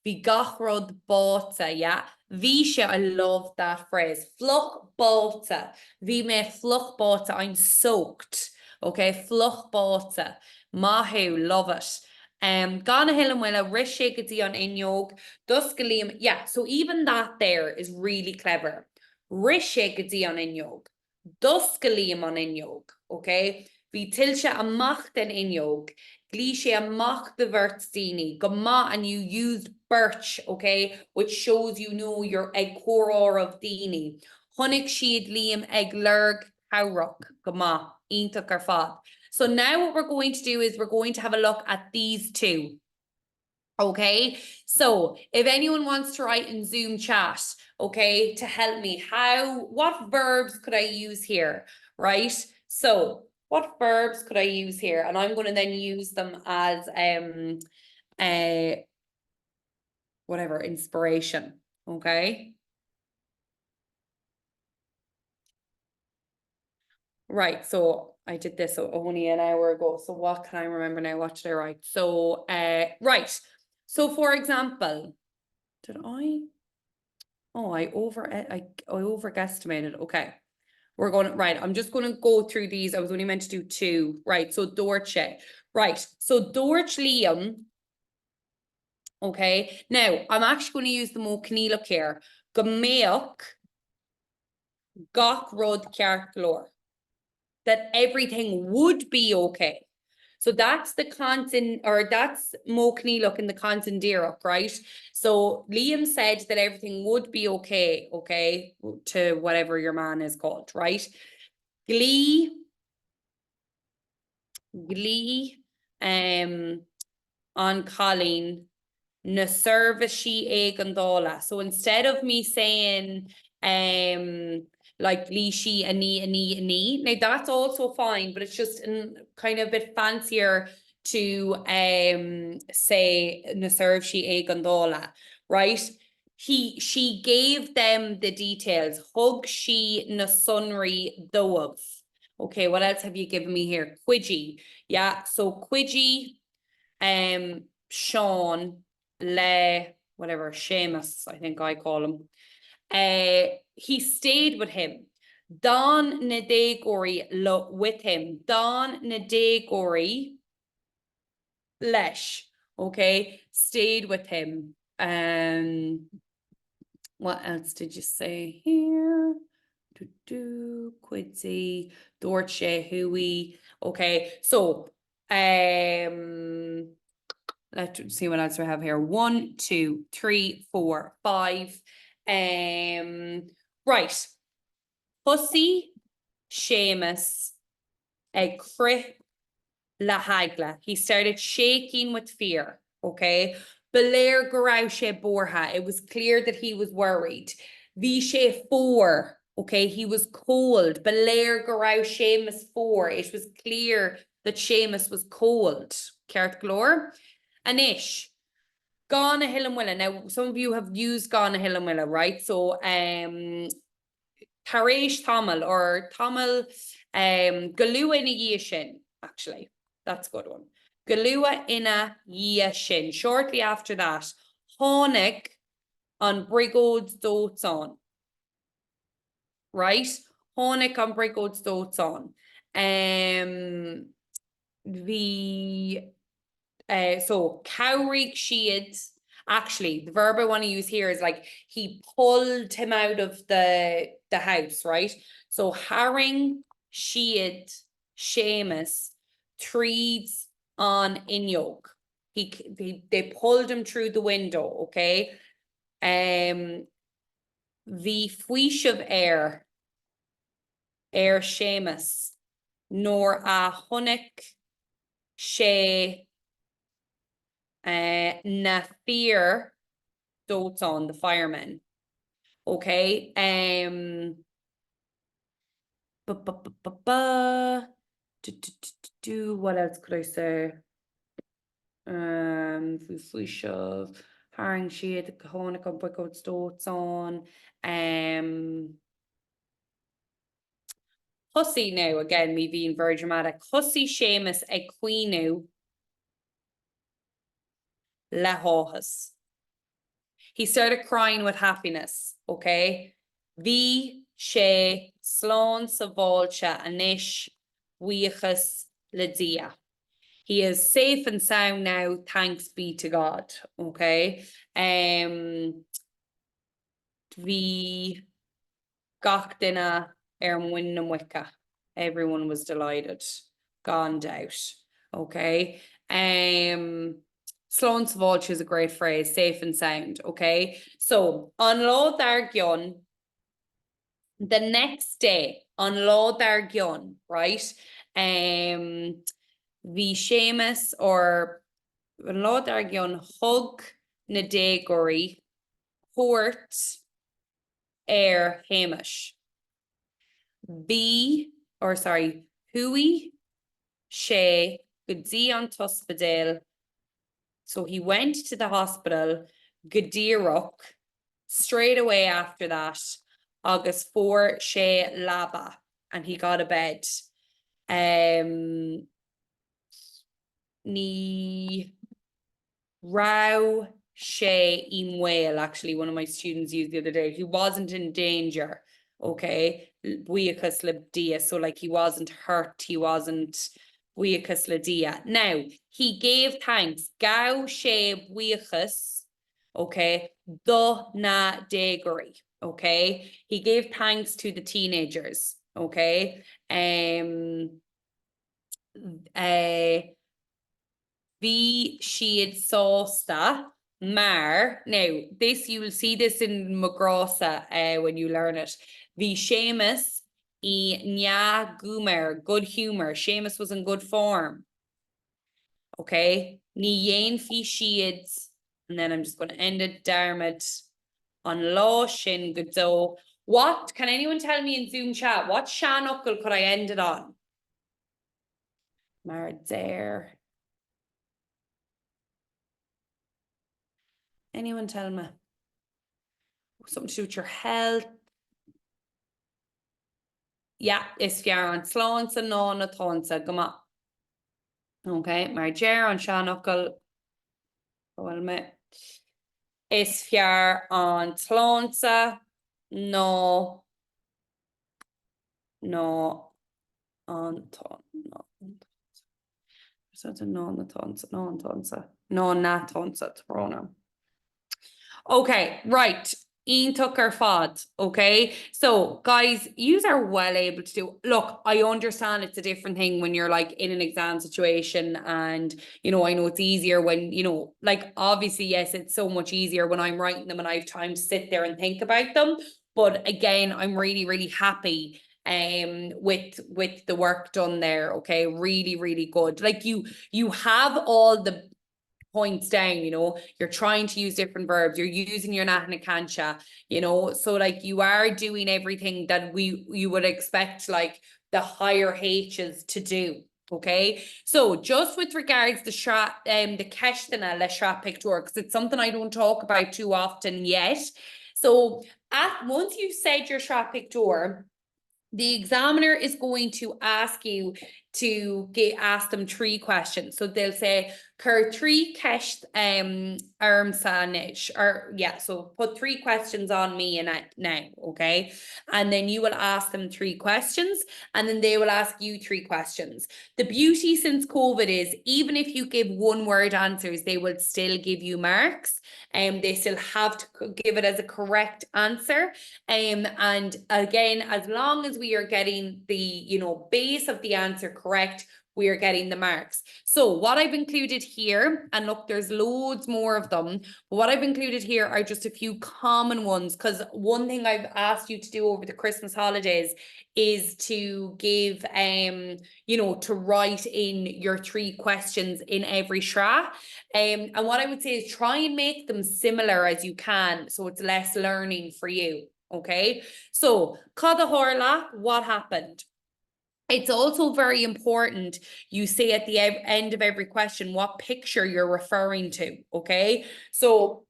Bhí gach rud báta, yeah? Bhí sé, I love that phrase, fluch báta. Bhí me fluch báta, I'm soaked. Okay, fluch báta. Mahu, love it. Gana hill willa ris sé go dtí an inneog, dus go líam, yeah, so even that there is really clever. Ris sé go dtí an inneog, dus go líam an inneog, okay? Bhí tilse amach den inneog, glí sé amach the vertstini, go ma, and you used birch, okay, which shows you know your ag choror of dini. Honnig siad liam ag lurg howrock, go ma, ionach ar fad. So now what we're going to do is we're going to have a look at these two. Okay, so if anyone wants to write in Zoom chat, okay, to help me, what verbs could I use here, right? So what verbs could I use here? And I'm going to then use them as whatever, inspiration, okay? Right, so I did this only an hour ago. So what can I remember now? What did I write? So right. So for example, did I? Oh, I overestimated. Okay. We're going, right, I'm just going to go through these. I was only meant to do two. Right, so Dorche. Right, so Dorch Liam. Okay, now I'm actually going to use the Mo Cnílach here. Gomeok Gach Rod Ceartlor. That everything would be okay. So that's the constant, or that's Mo Cnílach in the constant Dírach, right? So Liam said that everything would be okay, okay, to whatever your man is called, right? Glee, on Colleen, na service she ag an dála. So instead of me saying, like Lee, she, a knee. Now that's also fine, but it's just kind of a bit fancier to say na serve she ag an dála, right? She gave them the details. Hug she na sunry dóibh. Okay, what else have you given me here? Quidgy. Yeah, so Quidgy, Sean, Le, whatever, Seamus, I think I call him. He stayed with him. Don Nadegori with him. Don Nadegori Lesh. Okay, stayed with him. What else did you say here? Quidzy, Dorche, Hui. Okay, so let's see what else we have here. 1, 2, 3, 4, 5. Right. Pussy, Seamus, Cri La Hagla. He started shaking with fear. Okay. Belair Garau sé borha. It was clear that he was worried. Vi sé for. Okay, he was cold. Belair Garau Seamus for. It was clear that Seamus was cold. Ceart glór. Anish. Gana Hillamwilla. Now, some of you have used Gana Hillamwilla, right? So, Tarish Tamil or Tamil, Galua ina Yishin, actually. That's a good one. Galua ina Yishin. Shortly after that, Honig on Brigode's Dotes on. Right? Tháinig an bricóid stóitán. The so cowric siad. Actually, the verb I want to use here is like he pulled him out of the house, right? So haring siad Seamus trees on Inyog. They pulled him through the window, okay? The fuish of air Seamus nor a hunnic sé na fear dotes on the firemen. Okay. What else could I say? We shove haring sheet the conic on brickwood dotes on. Hussy now, again, me being very dramatic. Hussy Seamus equinu lehohas. He started crying with happiness, okay? Vi she slán sa bháilte anish buíochas le dia. He is safe and sound now, thanks be to God, okay? Vi gach duine muine muice. Everyone was delighted. Gone out, okay? Slán sa bháilte is a great phrase, safe and sound, okay? So, on Lord Argion, the next day, on Lord Argion, right? The Seamus or Lord Argion hug na dégori hort Hamish. Hui she gudi an hospital. So he went to the hospital, Gadirok, straight away after that, August 4 she laba, and he got a bed. Ni Rao she imwail, actually, one of my students used the other day. He wasn't in danger, okay? Buíochas le dia, so like he wasn't hurt, he wasn't buíochas le dia. Now, he gave thanks. Gau she buíochas, okay? Do na degori, okay? He gave thanks to the teenagers, okay? Vi siad sásta mar. Now, this you will see this in Magrasa when you learn it. Vi Seamus I nya gumer, good humor. Seamus was in good form. Okay. Ni yen fi siad, and then I'm just going to end it. Dermot on law shin godo. What can anyone tell me in Zoom chat? What shanukkel could I end it on? Mar there. Anyone tell me? Something to do with your health. Yeah, is fiar an slánsa ná na tánsa, go ma. Okay, mar ger an seanachal. Well, me. Is fiar an slánsa ná an tán. Something ná na tánsa. Ná na tánsa, tróna. Okay, right. Ian Tucker fod, okay? So, guys, you are well able to do. Look, I understand it's a different thing when you're like in an exam situation, and you know, I know it's easier when, you know, like obviously, yes, it's so much easier when I'm writing them and I have time to sit there and think about them. But again, I'm really, really happy with the work done there. Okay, really, really good. Like you have all the points down, you know, you're trying to use different verbs, you're using your nat and cancha, you know, so like you are doing everything that you would expect like the higher H's to do. Okay, so just with regards to the Keshtana le Shra picture, because it's something I don't talk about too often yet. So once you've said your Shra picture, the examiner is going to ask you ask them 3 questions. So they'll say, Cur 3 ceist sandwich, or yeah, so put 3 questions on me and now, okay? And then you will ask them 3 questions, and then they will ask you 3 questions. The beauty since COVID is even if you give 1-word answers, they will still give you marks. They still have to give it as a correct answer. And again, as long as we are getting the base of the answer correct, we are getting the marks. So what I've included here, and look, there's loads more of them, but what I've included here are just a few common ones, because one thing I've asked you to do over the Christmas holidays is to give, to write in your 3 questions in every shra. And what I would say is try and make them similar as you can, so it's less learning for you. Okay, so Cada Horla, what happened? It's also very important you say at the end of every question what picture you're referring to, okay? So,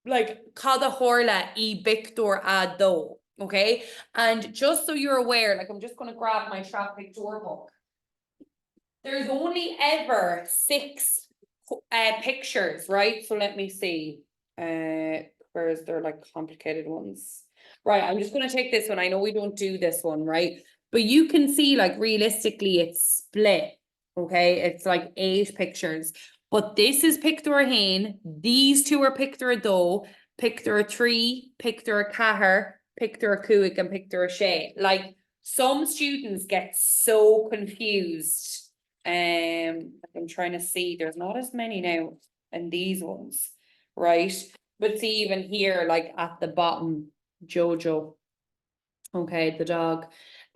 like, Cada Horla I Victor a do, okay? And just so you're aware, like, I'm just going to grab my Shop Victor book. There's only ever 6 pictures, right? So let me see. Where's there like complicated ones? Right, I'm just going to take this one. I know we don't do this one, right? But you can see, like, realistically, it's split, okay? It's like 8 pictures. But this is Picture Hain. These 2 are Picture Do, Picture 3, Picture Cahar, Picture Cuick, and Picture Shay. Like, some students get so confused. I'm trying to see, there's not as many now in these ones, right? But see, even here, like at the bottom, Jojo, okay, the dog.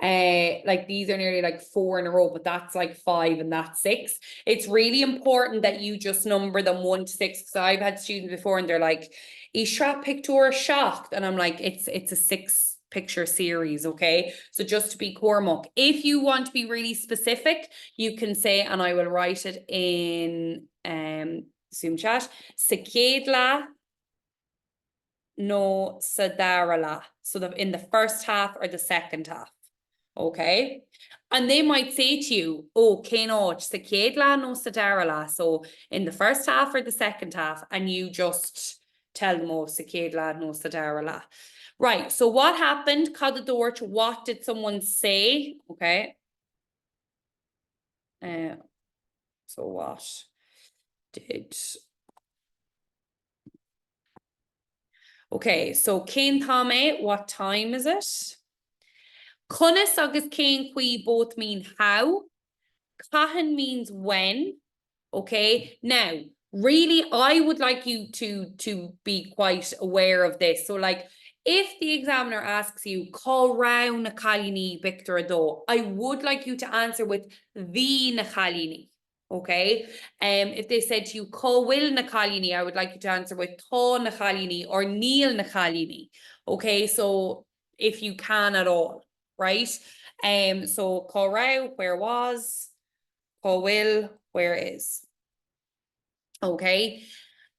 Like these are nearly like 4 in a row, but that's like 5 and that's 6. It's really important that you just number them 1 to 6, because I've had students before and they're like, Ishra Picture shocked, and I'm like, it's a 6 picture series, okay? So just to be Cormac, if you want to be really specific, you can say, and I will write it in Zoom chat, Sekedla no Sadarala. So in the first half or the second half. Okay. And they might say to you, oh, Keno, Sekedla no Sadarala. So in the first half or the second half, and you just tell them, oh, Sekedla no Sadarala. Right. So what happened? Cadadorch, what did someone say? Okay. So what did... Okay, so Cain Thame, what time is it? Cunis agus Cain Qui both mean how. Cahan means when. Okay, now, really, I would like you to be quite aware of this. So, like, if the examiner asks you, call round Nakalini Victor Ado, I would like you to answer with the Nakalini. Okay, if they said to you, call Will Nakalini, I would like you to answer with Tho Nakalini or Neil Nakalini. Okay, so if you can at all, right? So call Rao, where was? Call Will, where is? Okay.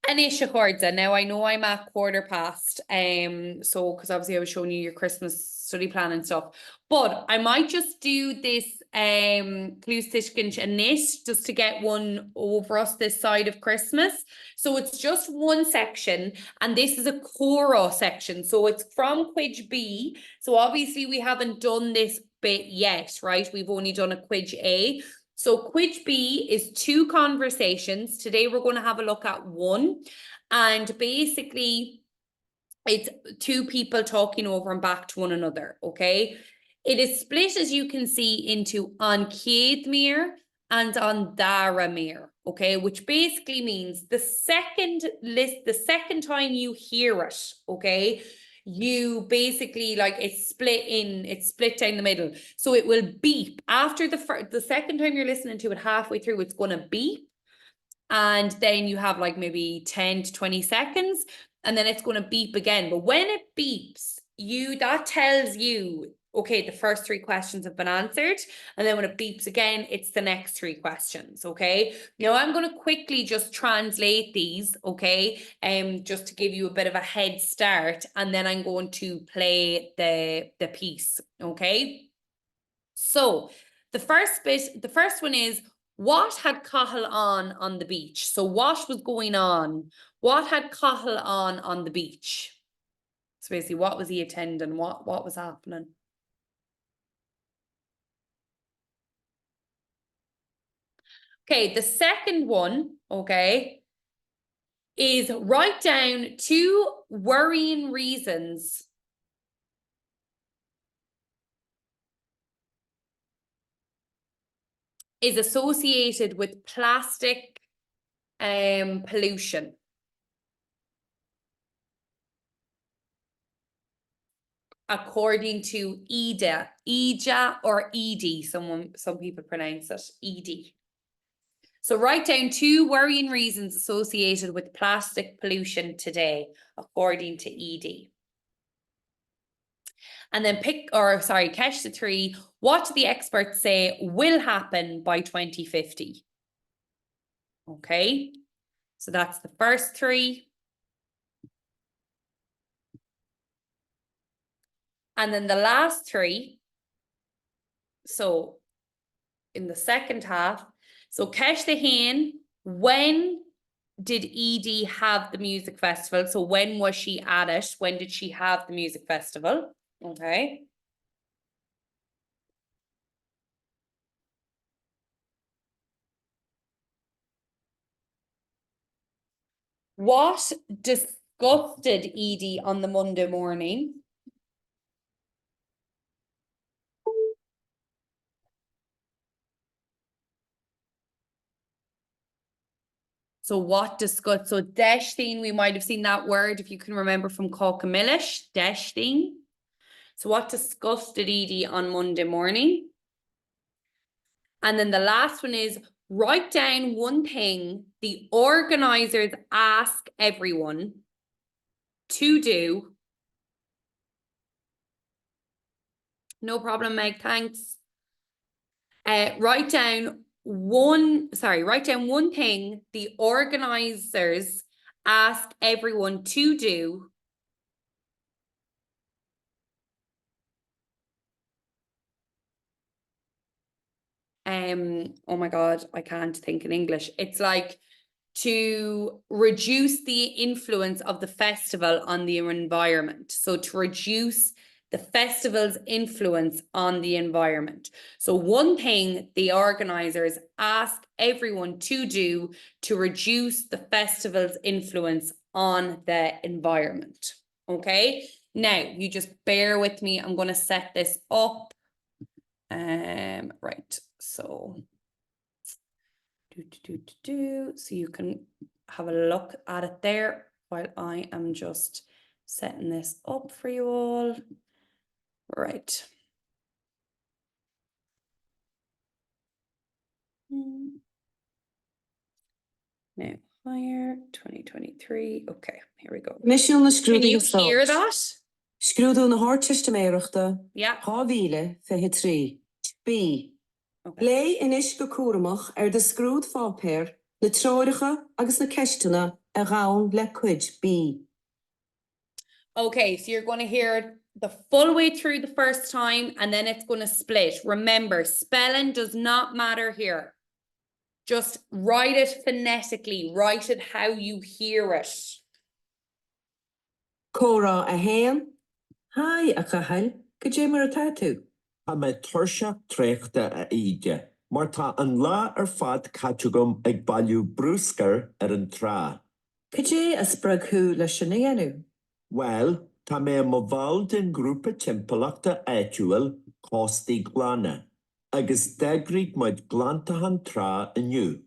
Anisha Chorda. Now I know I'm at 1:15, so because obviously I was showing you your Christmas study plan and stuff, but I might just do this Klustishkinch Anish just to get one over us this side of Christmas. So it's just one section, and this is a Cora section, so it's from Quidge B. So obviously we haven't done this bit yet, right? We've only done a Quidge A. So Quidge B is 2 conversations. Today we're going to have a look at 1. And basically it's 2 people talking over and back to one another, okay? It is split, as you can see, into An Kiedmere and An Daramere, okay? Which basically means the second time you hear it, okay? You basically, like, it's split down the middle. So it will beep after the second time you're listening to it, halfway through, it's going to beep. And then you have like maybe 10 to 20 seconds, and then it's going to beep again. But when it beeps, that tells you, okay, the first 3 questions have been answered. And then when it beeps again, it's the next 3 questions, okay? Now I'm going to quickly just translate these, okay? Just to give you a bit of a head start, and then I'm going to play the piece, okay? So The first one is, what had Cathal on the beach? So what was going on? What had Cathal on the beach? So basically, what was he attending? What was happening? Okay, the second one, okay, is write down 2 worrying reasons is associated with plastic pollution. According to EJA or ED, some people pronounce it ED. So write down 2 worrying reasons associated with plastic pollution today, according to ED. And then catch the 3. What do the experts say will happen by 2050? Okay, so that's the first 3. And then the last 3, so in the second half, so Ceis the Hain, when did ED have the music festival? So when was she at it? When did she have the music festival? Okay. What disgusted Edie on the Monday morning? So what disgust, so deshting, we might have seen that word if you can remember from Caucamillish, deshting. So what disgusted Edie on Monday morning? And then the last one is write down one thing the organisers ask everyone to do. No problem, Meg, thanks. Write down one thing the organisers ask everyone to do. Oh my God, I can't think in English. It's like to reduce the influence of the festival on the environment. So to reduce the festival's influence on the environment. So one thing the organisers ask everyone to do to reduce the festival's influence on the environment. Okay, now you just bear with me. I'm going to set this up. Right, so so you can have a look at it there while I am just setting this up for you all. Right. Now higher 2023. Okay, here we go. Can you hear that? Scrúdú na háirteiste méireachta. Yeah. Hávíle fethe trí. B. Okay. Lé inis go cuaramach de scrúd fápéir, na tráiricha agus na ceistena a rán le cuid B. Okay, so you're going to hear it the full way through the first time and then it's going to split. Remember, spelling does not matter here. Just write it phonetically. Write it how you hear it. Córa a héan. Hai a cahail, go dé mar a tatu. A me tuirseach tréachta a ide, mar tá an lá fad catúgam ag bailú brúscar an trá. Go dé a spragú le sinnéanú. Well, tá mé mo bháil den grúpa timpachta éitiúil cóstaí glána, agus degrig muid glántahan trá aniu.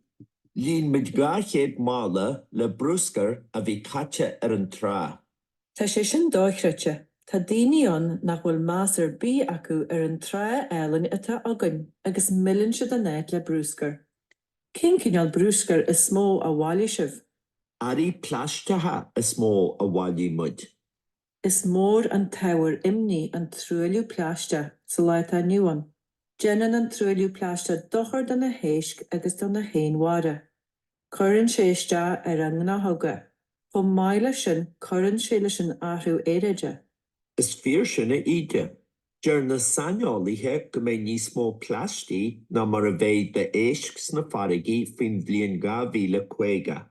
Lín mid gáchéad mála le brúscar a bhí caite an trá. Tá sé sin dóithreite. Tá daoine nach bhfuil másar bí acu an trá ealainn atá agan agus millann siad a net le brúscar. Cén cinál brúscar is smó a bháilí sibh? Arí pláistethe is mó a bháilí muid. Is mór an tábhair imní an trúiliú pláiste sa leith a nuan. Jeannan an trúiliú pláiste dochar don na héisc agus don na héinmhara. Cuireann séiste an na thuga. Fo maile sin cuireann sé leis an áthú éireide. Is fear sinna ide. Ger na saniolaithe go mé níos mó pláistí ná mar a bheith de éisc sna farigi fin bblion 2015.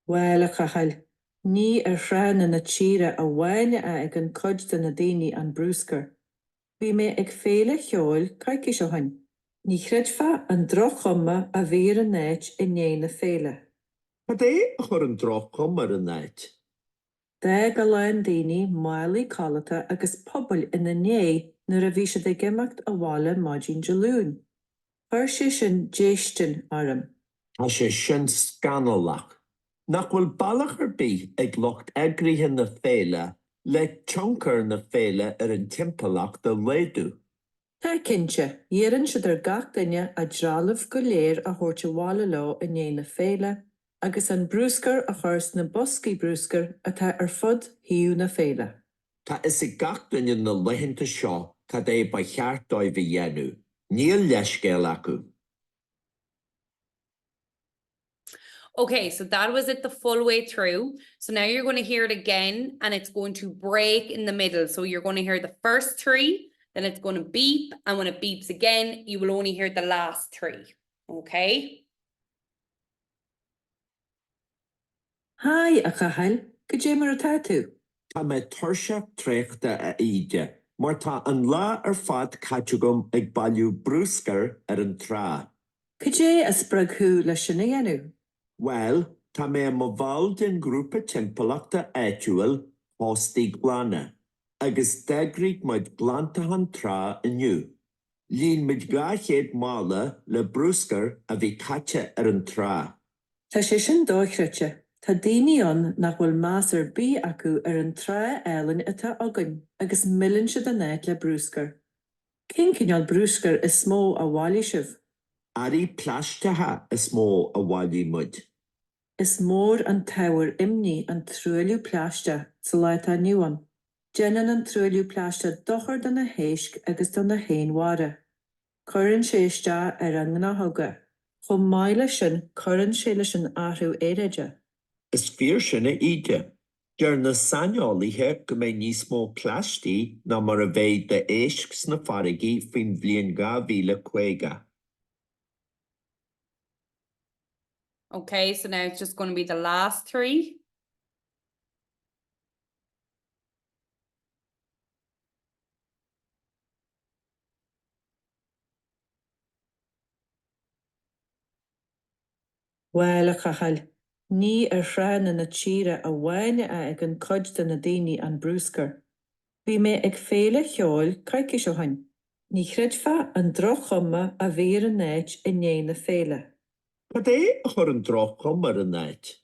Well a chahal. Ní rhan na tíre a bhaine ag an cod den na daoine an brúscar. Bhí mé ag féle cheol caiici seo hain. Ní chreidfa an drochomma a bhír an néit in éana féle. Cad é a chur an drochom ar an náid? De go lein daoine málaí callata agus pobl ina né nuair a bhí sé de gimacht a bhála maidin dealún. Chuir sé sin déistin orm. Tá sé sin scanalach. Nach bhfuil bailach ar bí ag locht eagrithe na féile le tioncar na féile ar an timpachach de léadú. Tá cinse, dhéann siad gach duine a drálamh go léir a thuirte bhála lá in éana féile, agus an brúscar a chuirs na boscaí brúscar atá fud hiú na féile. Tá is I gach duine na leitheanta seo cad é ba cheart dóibh I dhéanú. Níl leiscéal acu. Okay, so that was it the full way through. So now you're going to hear it again and it's going to break in the middle. So you're going to hear the first three, then it's going to beep. And when it beeps again, you will only hear the last three. Okay? Hi a chahal, go dé mar atá tú? Tá mé tuirse tréachta a ide, mar tá an lá ar fad caiteagum ag bailiú brúscar ar an trá. Go dé a spragthú le sinna dhéanú? Well, tá mé mo bháil den grúpa timpachta éitiúil hóstaí glanna, agus deagric muid glantahan trá inniu. Líon muid gachéad mála le brúscar a bhí caite ar an trá. Tá sé sin dóithreite. Tá daoine an nach bhfuil más ar bí acu ar an trá ealainn atá agan, agus millann siad a néit le brúscar. Cén cineál brúscar is smó a bhálaí sibh? Arí pláistethe is mó a bháilí muid. Is mór an tábhair imní an trúiliú pláiste sa leith tá nuan. Déanann an trúiliú pláiste dochar don na héisc agus don na héanmhara. Cuireann sé isteach ar an na thuga. Chomh maith leis sin cuireann sé leis an áthú éireide. Is fíor sinna ide. Ger na saniolaithe go mé níos mó pláistí ná mar a bheith de éisc sna farigi fin bblion 2015. Okay, so now it's just going to be the last three. Well a chahal. Ní rhan na tíre a bhaine ag an cod den na daoine an brúscar. Bhí mé ag féle cheol caiici seo hain. Ní chreidfa an drochomma a bhír an néit in éana féile. Cad é a chur an drochom ar an náid?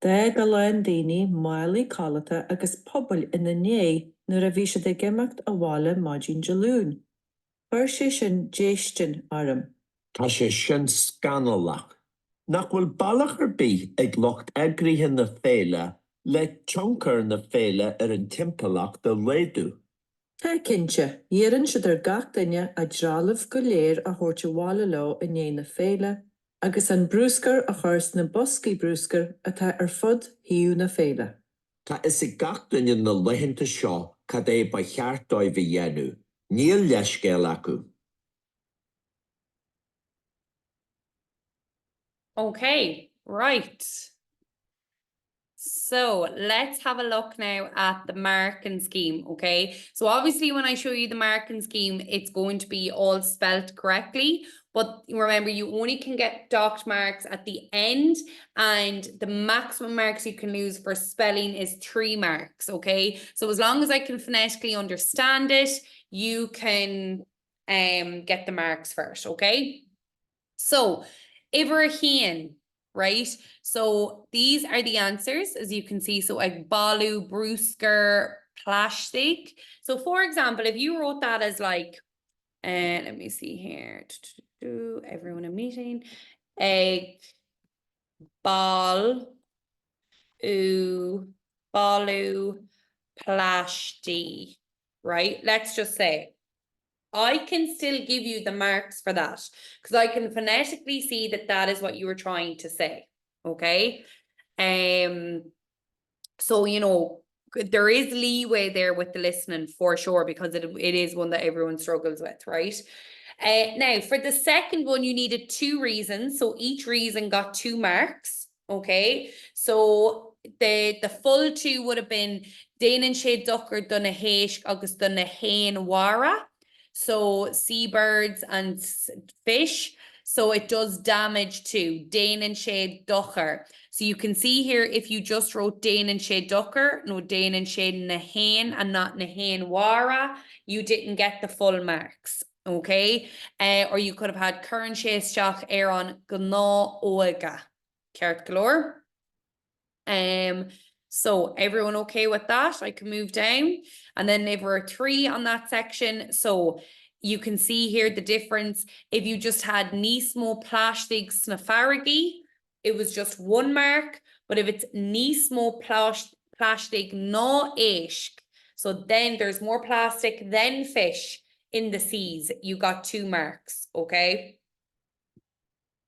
De go lein daoine málaí callata agus pobl ina né nuair a bhí sé de gimacht a bhála maidin dealún. Chuir sé sin déistin orm. Tá sé sin scanalach. Nach bhfuil bailach ar bí ag locht eagrithe na féile le tioncar na féile ar an timpachach de léadú. Tá cinse, dhéann siad gach duine a drálamh go léir a thuirte bhála lá in éana féile, agus an brúscar a chuirs na boscaí brúscar atá fud hiú na féile. Tá is I gach duine na leitheanta seo cad é ba cheart dóibh dhéanú. Níl leiscéal acu. Okay, right. So let's have a look now at the marking scheme, okay? So obviously when I show you the marking scheme, it's going to be all spelt correctly, but remember you only can get docked marks at the end and the maximum marks you can lose for spelling is 3 marks, okay? So as long as I can phonetically understand it, you can get the marks first, okay? So Ibrahim, right? So these are the answers, as you can see. So ag balu, brúscar, plastic. So for example, if you wrote that as like, let me see here. Everyone in meeting. Ag balu, plasti, right? Let's just say I can still give you the marks for that because I can phonetically see that that is what you were trying to say, okay? So, you know, there is leeway there with the listening for sure, because it is one that everyone struggles with, right? Now, for the second one, you needed 2 reasons. So each reason got 2 marks. Okay. So the full 2 would have been Déanann sé duchar donna héisc agus donna héin wara. So seabirds and fish. So it does damage to Déanann sé duchar. So you can see here, if you just wrote Déanann sé duchar, no Déanann sé na héin and not na héin wara, you didn't get the full marks. Okay, or you could have had Cuireann sé isteach ar an gná óga. Ceart galore. So everyone okay with that? I can move down. And then there were 3 on that section. So you can see here the difference. If you just had nísmó plastig snafarigi, it was just 1 mark. But if it's nísmó plastig ná éisc, so then there's more plastic than fish in the seas, you got 2 marks, okay?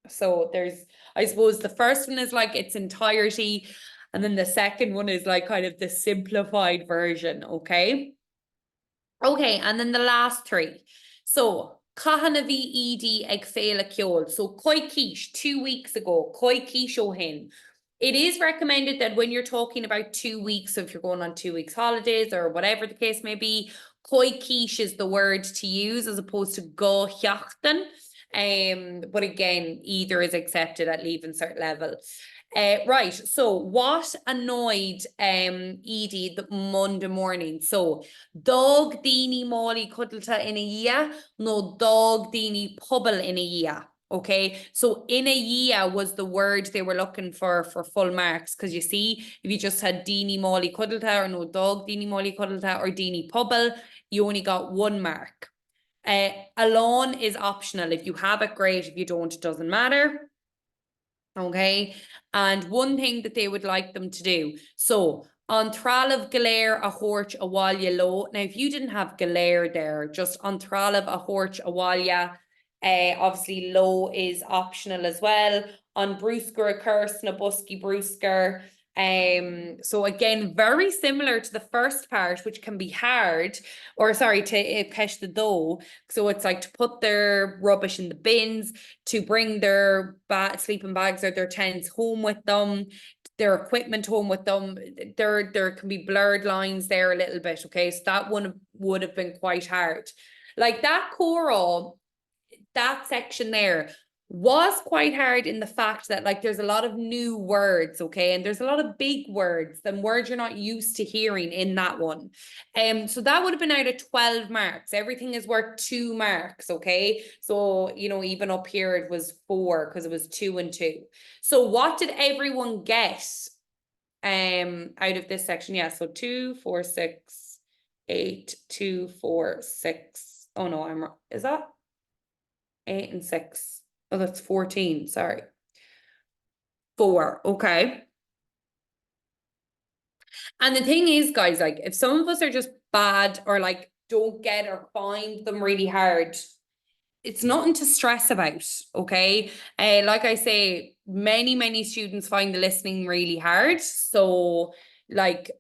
So there's, I suppose the first one is like its entirety, and then the second one is like kind of the simplified version, okay? Okay, and then the last 3. So, Kahanavi ED ag féile ceol. So, Koi quiche, 2 weeks ago, Koi quiche o hin. It is recommended that when you're talking about 2 weeks, so if you're going on 2 weeks holidays or whatever the case may be, Koi quiche is the word to use as opposed to go heachtan. But again, either is accepted at Leaving Cert level. Right, so what annoyed Edie the Monday morning? So dog dini molly cuddleta in a year, no dog dini pobble in a year. Okay, so in a year was the word they were looking for full marks, because you see, if you just had dini molly cuddleta or no dog dini molly cuddleta or dini pobble, you only got 1 mark. Alone is optional. If you have it, great. If you don't, it doesn't matter. Okay, and one thing that they would like them to do, so on Tralav Galer a Horch a Walya low. Now, if you didn't have Galer there, just on Tralav a Horch a Walya, obviously low is optional as well. On Brewsker a Curse na Busky Brewsker. So again, very similar to the first part, which can be hard, or sorry, to catch the dough. So it's like to put their rubbish in the bins, to bring their sleeping bags or their tents home with them, their equipment home with them. There can be blurred lines there a little bit. Okay, so that one would have been quite hard. Like that choral, that section there was quite hard in the fact that like there's a lot of new words, okay, and there's a lot of big words, then words you're not used to hearing in that one. So that would have been out of 12 marks. Everything is worth 2 marks, okay? So, you know, even up here it was 4 because it was 2 and 2. So what did everyone get out of this section? Yeah, so 2, 4, 6, 8, 2, 4, 6. Oh no, I'm wrong. Is that 8 and 6? Oh, that's 14, sorry. 4, okay. And the thing is, guys, like if some of us are just bad or like don't get or find them really hard, it's nothing to stress about, okay? Like I say, many students find the listening really hard. So like,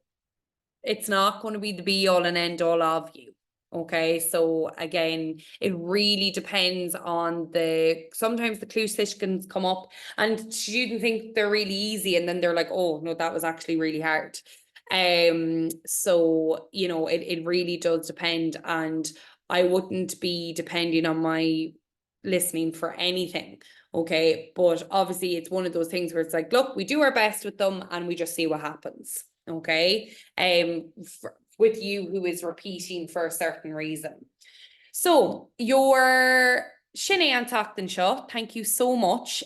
it's not going to be the be all and end all of you. Okay, so again, it really depends on sometimes the clue come up and students think they're really easy and then they're like, oh no, that was actually really hard. So, you know, it really does depend, and I wouldn't be depending on my listening for anything. Okay, but obviously it's one of those things where it's like, look, we do our best with them and we just see what happens. Okay, with you who is repeating for a certain reason. So your Sinead an Tachtan Shaw, thank you so much.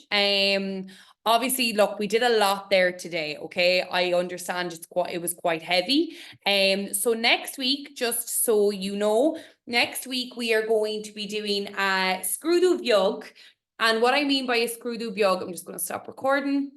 Obviously, look, we did a lot there today, okay? I understand it was quite heavy. So next week, just so you know, next week we are going to be doing a Scrúdú Beag. And what I mean by a Scrúdú Beag, I'm just going to stop recording.